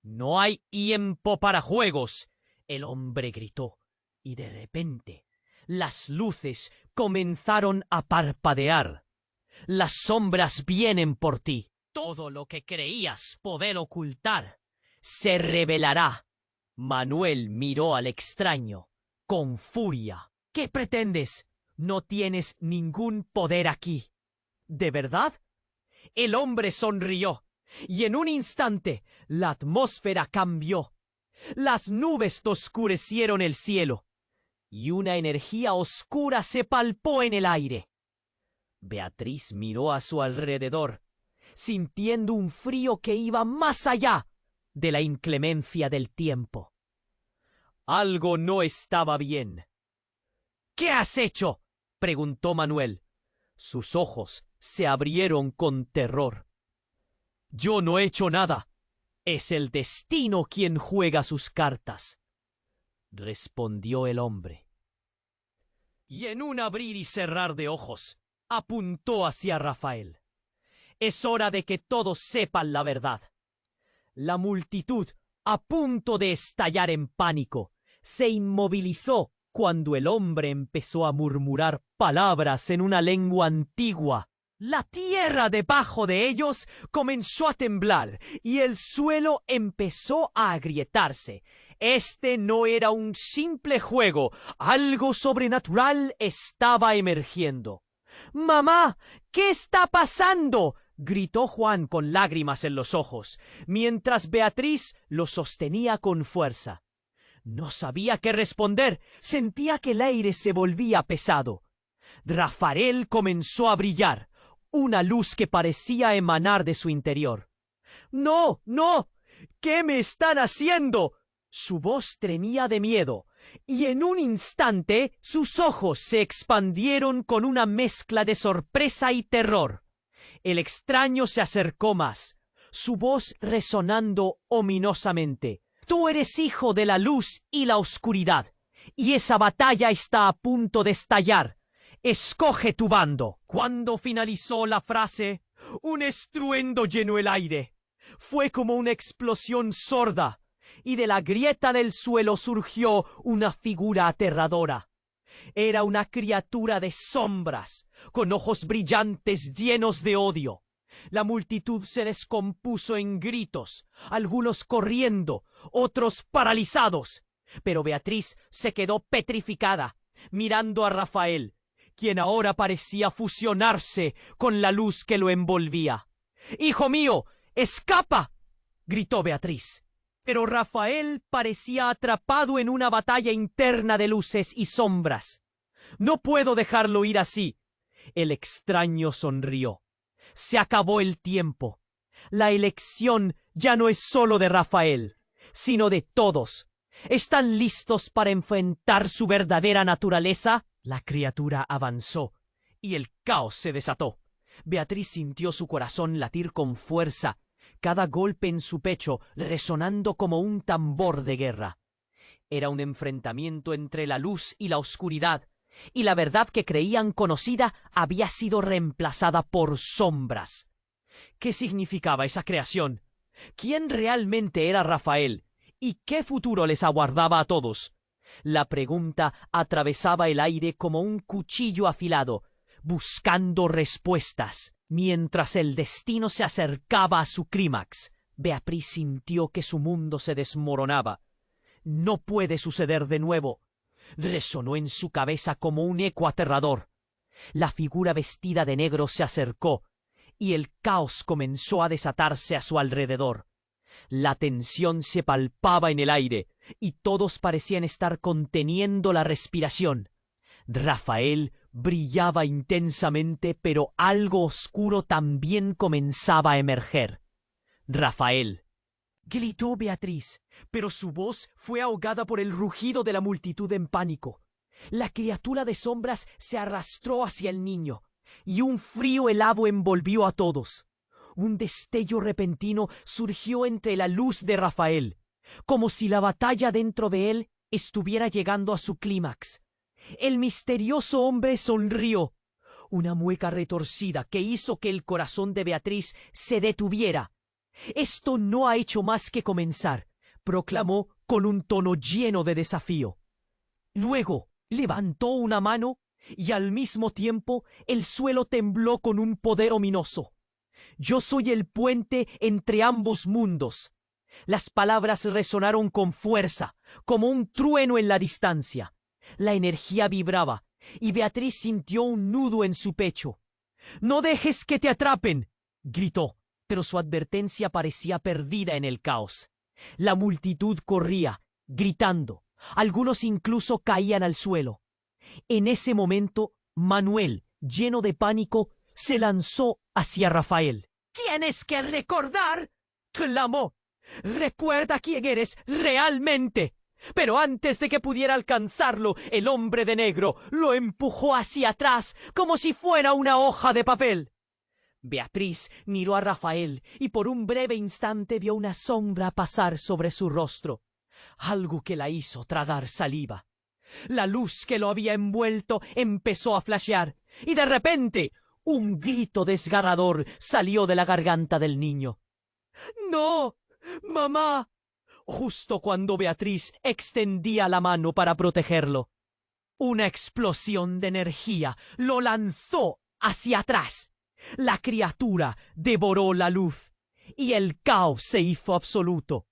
«No hay tiempo para juegos», el hombre gritó, y de repente las luces comenzaron a parpadear. «Las sombras vienen por ti. Todo lo que creías poder ocultar se revelará». Manuel miró al extraño con furia. «¿Qué pretendes? No tienes ningún poder aquí». «¿De verdad?». El hombre sonrió, y en un instante la atmósfera cambió. Las nubes oscurecieron el cielo, y una energía oscura se palpó en el aire. Beatriz miró a su alrededor, sintiendo un frío que iba más allá de la inclemencia del tiempo. Algo no estaba bien. «¿Qué has hecho?», preguntó Manuel. Sus ojos se abrieron con terror. «Yo no he hecho nada. Es el destino quien juega sus cartas», respondió el hombre. Y en un abrir y cerrar de ojos, apuntó hacia Rafael. «Es hora de que todos sepan la verdad». La multitud, a punto de estallar en pánico, se inmovilizó cuando el hombre empezó a murmurar palabras en una lengua antigua. La tierra debajo de ellos comenzó a temblar y el suelo empezó a agrietarse. Este no era un simple juego, algo sobrenatural estaba emergiendo. «¡Mamá! ¿Qué está pasando?», gritó Juan con lágrimas en los ojos, mientras Beatriz lo sostenía con fuerza. No sabía qué responder, sentía que el aire se volvía pesado. Rafael comenzó a brillar, una luz que parecía emanar de su interior. «¡No, no! ¿Qué me están haciendo?». Su voz tremía de miedo, y en un instante sus ojos se expandieron con una mezcla de sorpresa y terror. El extraño se acercó más, su voz resonando ominosamente. «Tú eres hijo de la luz y la oscuridad, y esa batalla está a punto de estallar. Escoge tu bando». Cuando finalizó la frase, un estruendo llenó el aire. Fue como una explosión sorda, y de la grieta del suelo surgió una figura aterradora. Era una criatura de sombras, con ojos brillantes llenos de odio. La multitud se descompuso en gritos, algunos corriendo, otros paralizados. Pero Beatriz se quedó petrificada, mirando a Rafael, quien ahora parecía fusionarse con la luz que lo envolvía. «¡Hijo mío, escapa!», gritó Beatriz. Pero Rafael parecía atrapado en una batalla interna de luces y sombras. «No puedo dejarlo ir así». El extraño sonrió. «Se acabó el tiempo. La elección ya no es solo de Rafael, sino de todos. ¿Están listos para enfrentar su verdadera naturaleza?». La criatura avanzó, y el caos se desató. Beatriz sintió su corazón latir con fuerza, cada golpe en su pecho resonando como un tambor de guerra. Era un enfrentamiento entre la luz y la oscuridad, y la verdad que creían conocida había sido reemplazada por sombras. ¿Qué significaba esa creación? ¿Quién realmente era Rafael? ¿Y qué futuro les aguardaba a todos? La pregunta atravesaba el aire como un cuchillo afilado, buscando respuestas. Mientras el destino se acercaba a su clímax, Beatriz sintió que su mundo se desmoronaba. «No puede suceder de nuevo», resonó en su cabeza como un eco aterrador. La figura vestida de negro se acercó, y el caos comenzó a desatarse a su alrededor. La tensión se palpaba en el aire, y todos parecían estar conteniendo la respiración. Rafael brillaba intensamente, pero algo oscuro también comenzaba a emerger. «Rafael», gritó Beatriz, pero su voz fue ahogada por el rugido de la multitud en pánico. La criatura de sombras se arrastró hacia el niño, y un frío helado envolvió a todos. Un destello repentino surgió entre la luz de Rafael, como si la batalla dentro de él estuviera llegando a su clímax. El misterioso hombre sonrió, una mueca retorcida que hizo que el corazón de Beatriz se detuviera. «Esto no ha hecho más que comenzar», proclamó con un tono lleno de desafío. Luego levantó una mano y al mismo tiempo el suelo tembló con un poder ominoso. «Yo soy el puente entre ambos mundos». Las palabras resonaron con fuerza, como un trueno en la distancia. La energía vibraba, y Beatriz sintió un nudo en su pecho. «¡No dejes que te atrapen!», gritó, pero su advertencia parecía perdida en el caos. La multitud corría, gritando. Algunos incluso caían al suelo. En ese momento, Manuel, lleno de pánico, se lanzó hacia Rafael. «¡Tienes que recordar!», clamó. «¡Recuerda quién eres realmente! Pero antes de que pudiera alcanzarlo, el hombre de negro lo empujó hacia atrás como si fuera una hoja de papel. Beatriz miró a Rafael y por un breve instante vio una sombra pasar sobre su rostro, algo que la hizo tragar saliva. La luz que lo había envuelto empezó a flashear y de repente un grito desgarrador salió de la garganta del niño. ¡No! ¡Mamá! Justo cuando Beatriz extendía la mano para protegerlo, una explosión de energía lo lanzó hacia atrás. La criatura devoró la luz y el caos se hizo absoluto.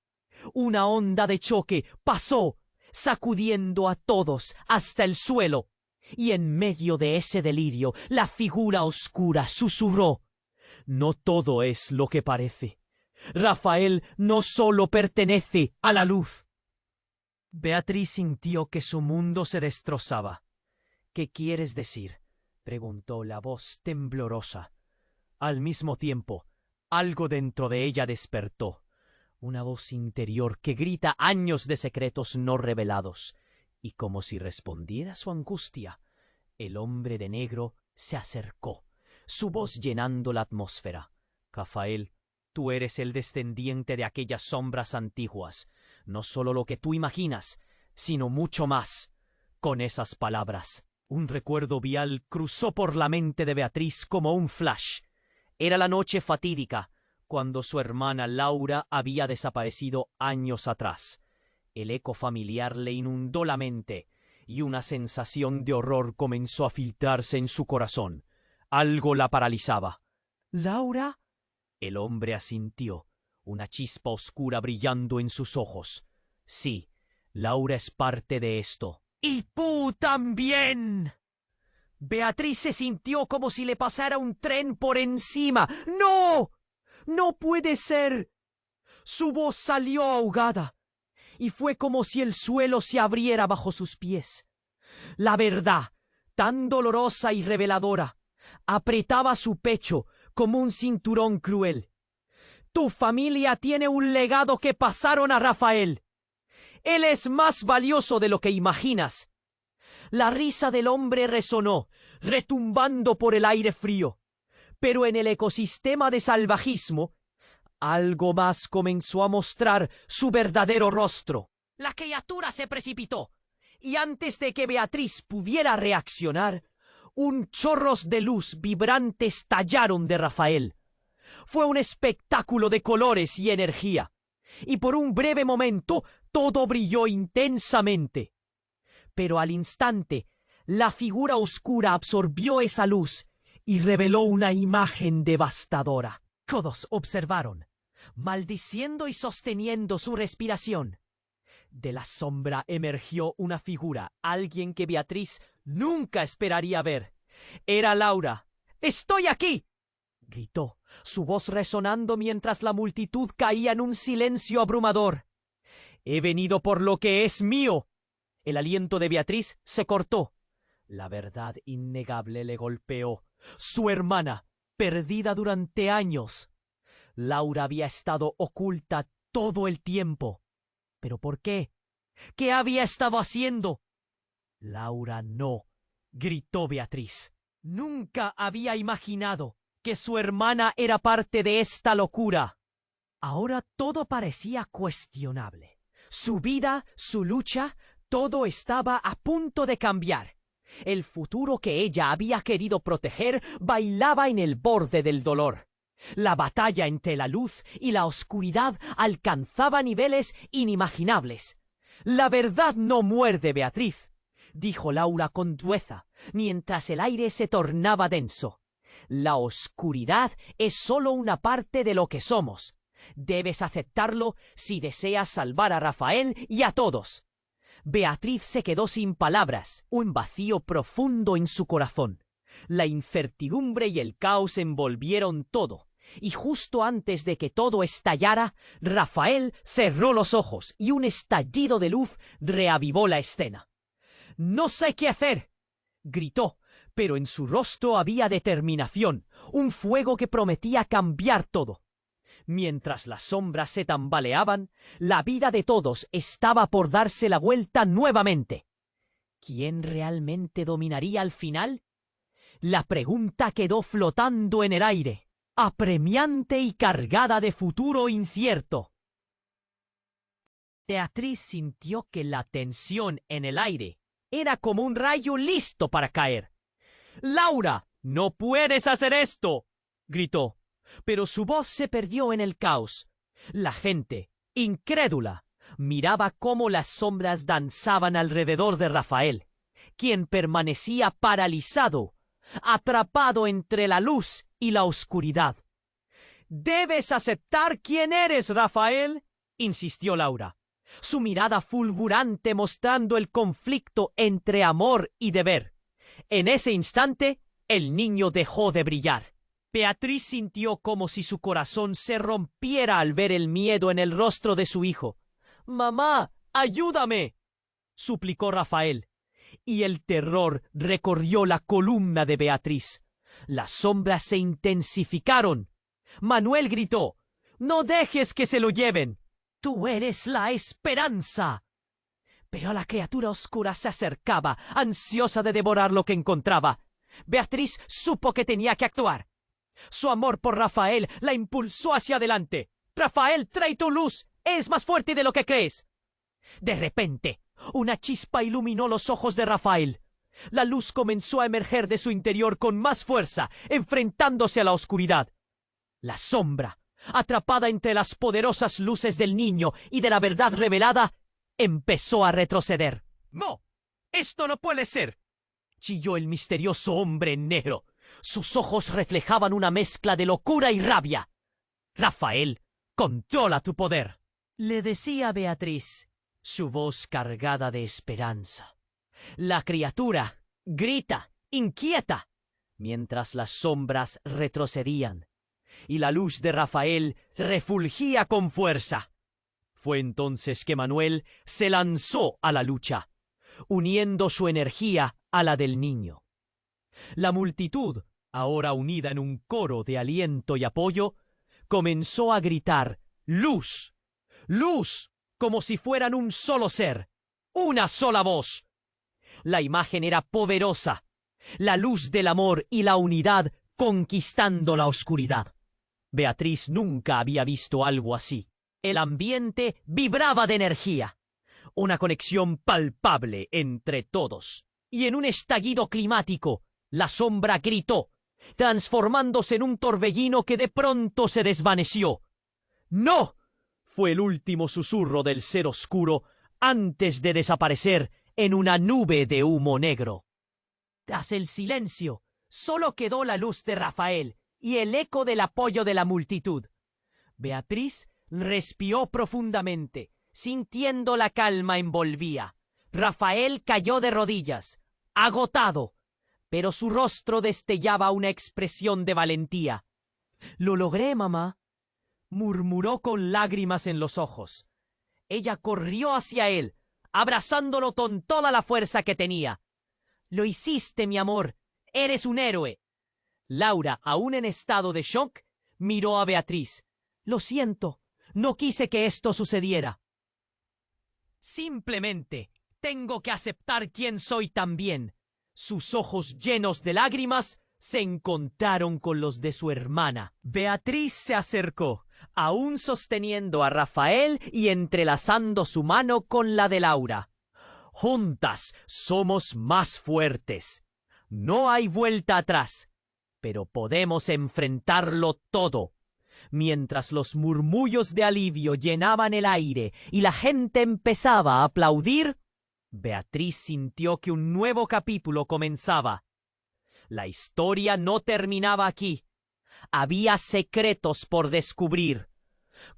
Una onda de choque pasó, sacudiendo a todos hasta el suelo, y en medio de ese delirio la figura oscura susurró: «No todo es lo que parece. Rafael no solo pertenece a la luz». Beatriz sintió que su mundo se destrozaba. «¿Qué quieres decir?», preguntó la voz temblorosa. Al mismo tiempo, algo dentro de ella despertó. Una voz interior que grita años de secretos no revelados. Y como si respondiera a su angustia, el hombre de negro se acercó, su voz llenando la atmósfera. «Rafael, tú eres el descendiente de aquellas sombras antiguas. No solo lo que tú imaginas, sino mucho más». Con esas palabras, un recuerdo vial cruzó por la mente de Beatriz como un flash. Era la noche fatídica, cuando su hermana Laura había desaparecido años atrás. El eco familiar le inundó la mente, y una sensación de horror comenzó a filtrarse en su corazón. Algo la paralizaba. «¿Laura?». El hombre asintió, una chispa oscura brillando en sus ojos. «Sí, Laura es parte de esto». «¡Y tú también!». Beatriz se sintió como si le pasara un tren por encima. «¡No! ¡No puede ser!». Su voz salió ahogada, y fue como si el suelo se abriera bajo sus pies. La verdad, tan dolorosa y reveladora, apretaba su pecho como un cinturón cruel. «Tu familia tiene un legado que pasaron a Rafael. Él es más valioso de lo que imaginas». La risa del hombre resonó, retumbando por el aire frío. Pero en el ecosistema de salvajismo, algo más comenzó a mostrar su verdadero rostro. La criatura se precipitó, y antes de que Beatriz pudiera reaccionar, un chorros de luz vibrantes estallaron de Rafael. Fue un espectáculo de colores y energía, y por un breve momento todo brilló intensamente. Pero al instante, la figura oscura absorbió esa luz y reveló una imagen devastadora. Todos observaron, maldiciendo y sosteniendo su respiración. De la sombra emergió una figura, alguien que Beatriz nunca esperaría ver. Era Laura. «¡Estoy aquí!», gritó, su voz resonando mientras la multitud caía en un silencio abrumador. «He venido por lo que es mío». El aliento de Beatriz se cortó. La verdad innegable le golpeó. Su hermana, perdida durante años. Laura había estado oculta todo el tiempo. ¿Pero por qué? ¿Qué había estado haciendo? «Laura, no», gritó Beatriz. Nunca había imaginado que su hermana era parte de esta locura. Ahora todo parecía cuestionable. Su vida, su lucha, todo estaba a punto de cambiar. El futuro que ella había querido proteger bailaba en el borde del dolor. La batalla entre la luz y la oscuridad alcanzaba niveles inimaginables. «La verdad no muerde, Beatriz», dijo Laura con dureza, mientras el aire se tornaba denso. «La oscuridad es solo una parte de lo que somos. Debes aceptarlo si deseas salvar a Rafael y a todos». Beatriz se quedó sin palabras, un vacío profundo en su corazón. La incertidumbre y el caos envolvieron todo, y justo antes de que todo estallara, Rafael cerró los ojos y un estallido de luz reavivó la escena. «No sé qué hacer», gritó, pero en su rostro había determinación, un fuego que prometía cambiar todo. Mientras las sombras se tambaleaban, la vida de todos estaba por darse la vuelta nuevamente. ¿Quién realmente dominaría al final? La pregunta quedó flotando en el aire, apremiante y cargada de futuro incierto. Beatriz sintió que la tensión en el aire era como un rayo listo para caer. ¡Laura, no puedes hacer esto!, gritó, pero su voz se perdió en el caos. La gente, incrédula, miraba cómo las sombras danzaban alrededor de Rafael, quien permanecía paralizado, atrapado entre la luz y la oscuridad. «Debes aceptar quién eres, Rafael», insistió Laura, su mirada fulgurante mostrando el conflicto entre amor y deber. En ese instante, el niño dejó de brillar. Beatriz sintió como si su corazón se rompiera al ver el miedo en el rostro de su hijo. «¡Mamá, ayúdame!», suplicó Rafael, y el terror recorrió la columna de Beatriz. Las sombras se intensificaron. Manuel gritó: «¡No dejes que se lo lleven! ¡Tú eres la esperanza!». Pero la criatura oscura se acercaba, ansiosa de devorar lo que encontraba. Beatriz supo que tenía que actuar. Su amor por Rafael la impulsó hacia adelante. «Rafael, trae tu luz. Es más fuerte de lo que crees». De repente, una chispa iluminó los ojos de Rafael. La luz comenzó a emerger de su interior con más fuerza, enfrentándose a la oscuridad. La sombra, atrapada entre las poderosas luces del niño y de la verdad revelada, empezó a retroceder. «¡No! ¡Esto no puede ser!», chilló el misterioso hombre en negro. Sus ojos reflejaban una mezcla de locura y rabia. «Rafael, controla tu poder», le decía Beatriz, su voz cargada de esperanza. La criatura grita, inquieta, mientras las sombras retrocedían, y la luz de Rafael refulgía con fuerza. Fue entonces que Manuel se lanzó a la lucha, uniendo su energía a la del niño. La multitud, ahora unida en un coro de aliento y apoyo, comenzó a gritar «¡Luz! ¡Luz!», como si fueran un solo ser, una sola voz. La imagen era poderosa, la luz del amor y la unidad conquistando la oscuridad. Beatriz nunca había visto algo así. El ambiente vibraba de energía, una conexión palpable entre todos. Y en un estallido climático, la sombra gritó, transformándose en un torbellino que de pronto se desvaneció. «¡No!», fue el último susurro del ser oscuro antes de desaparecer en una nube de humo negro. Tras el silencio, solo quedó la luz de Rafael y el eco del apoyo de la multitud. Beatriz respiró profundamente, sintiendo la calma envolvía. Rafael cayó de rodillas, agotado, pero su rostro destellaba una expresión de valentía. «Lo logré, mamá», murmuró con lágrimas en los ojos. Ella corrió hacia él, abrazándolo con toda la fuerza que tenía. «Lo hiciste, mi amor. Eres un héroe». Laura, aún en estado de shock, miró a Beatriz. «Lo siento. No quise que esto sucediera». «Simplemente tengo que aceptar quién soy también». Sus ojos llenos de lágrimas se encontraron con los de su hermana. Beatriz se acercó, aún sosteniendo a Rafael y entrelazando su mano con la de Laura. «Juntas somos más fuertes. No hay vuelta atrás, pero podemos enfrentarlo todo». Mientras los murmullos de alivio llenaban el aire y la gente empezaba a aplaudir, Beatriz sintió que un nuevo capítulo comenzaba. La historia no terminaba aquí. Había secretos por descubrir,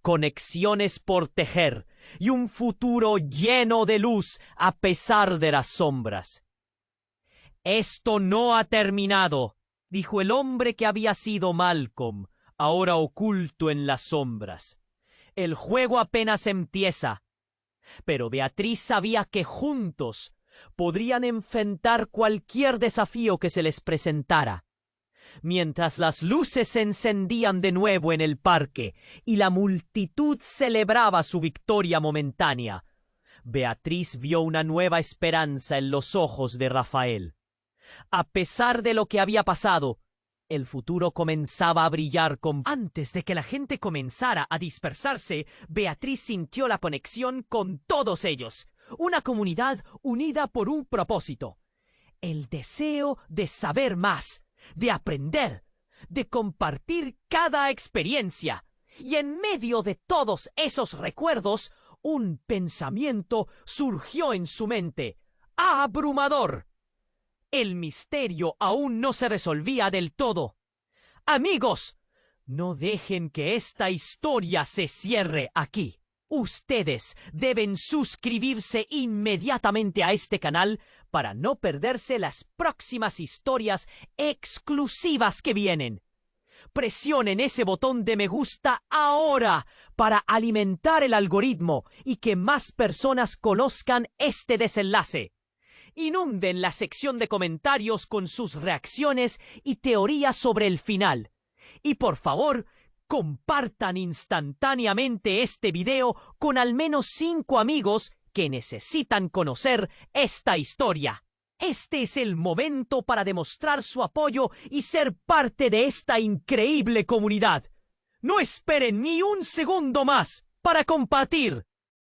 conexiones por tejer y un futuro lleno de luz a pesar de las sombras. «Esto no ha terminado», dijo el hombre que había sido Malcolm, ahora oculto en las sombras. «El juego apenas empieza». Pero Beatriz sabía que juntos podrían enfrentar cualquier desafío que se les presentara. Mientras las luces se encendían de nuevo en el parque y la multitud celebraba su victoria momentánea, Beatriz vio una nueva esperanza en los ojos de Rafael. A pesar de lo que había pasado, el futuro comenzaba a brillar con... Antes de que la gente comenzara a dispersarse, Beatriz sintió la conexión con todos ellos. Una comunidad unida por un propósito. El deseo de saber más, de aprender, de compartir cada experiencia. Y en medio de todos esos recuerdos, un pensamiento surgió en su mente. ¡Abrumador! El misterio aún no se resolvía del todo. Amigos, no dejen que esta historia se cierre aquí. Ustedes deben suscribirse inmediatamente a este canal para no perderse las próximas historias exclusivas que vienen. Presionen ese botón de me gusta ahora para alimentar el algoritmo y que más personas conozcan este desenlace. Inunden la sección de comentarios con sus reacciones y teorías sobre el final. Y por favor, compartan instantáneamente este video con al menos 5 amigos que necesitan conocer esta historia. Este es el momento para demostrar su apoyo y ser parte de esta increíble comunidad. No esperen ni un segundo más para compartir.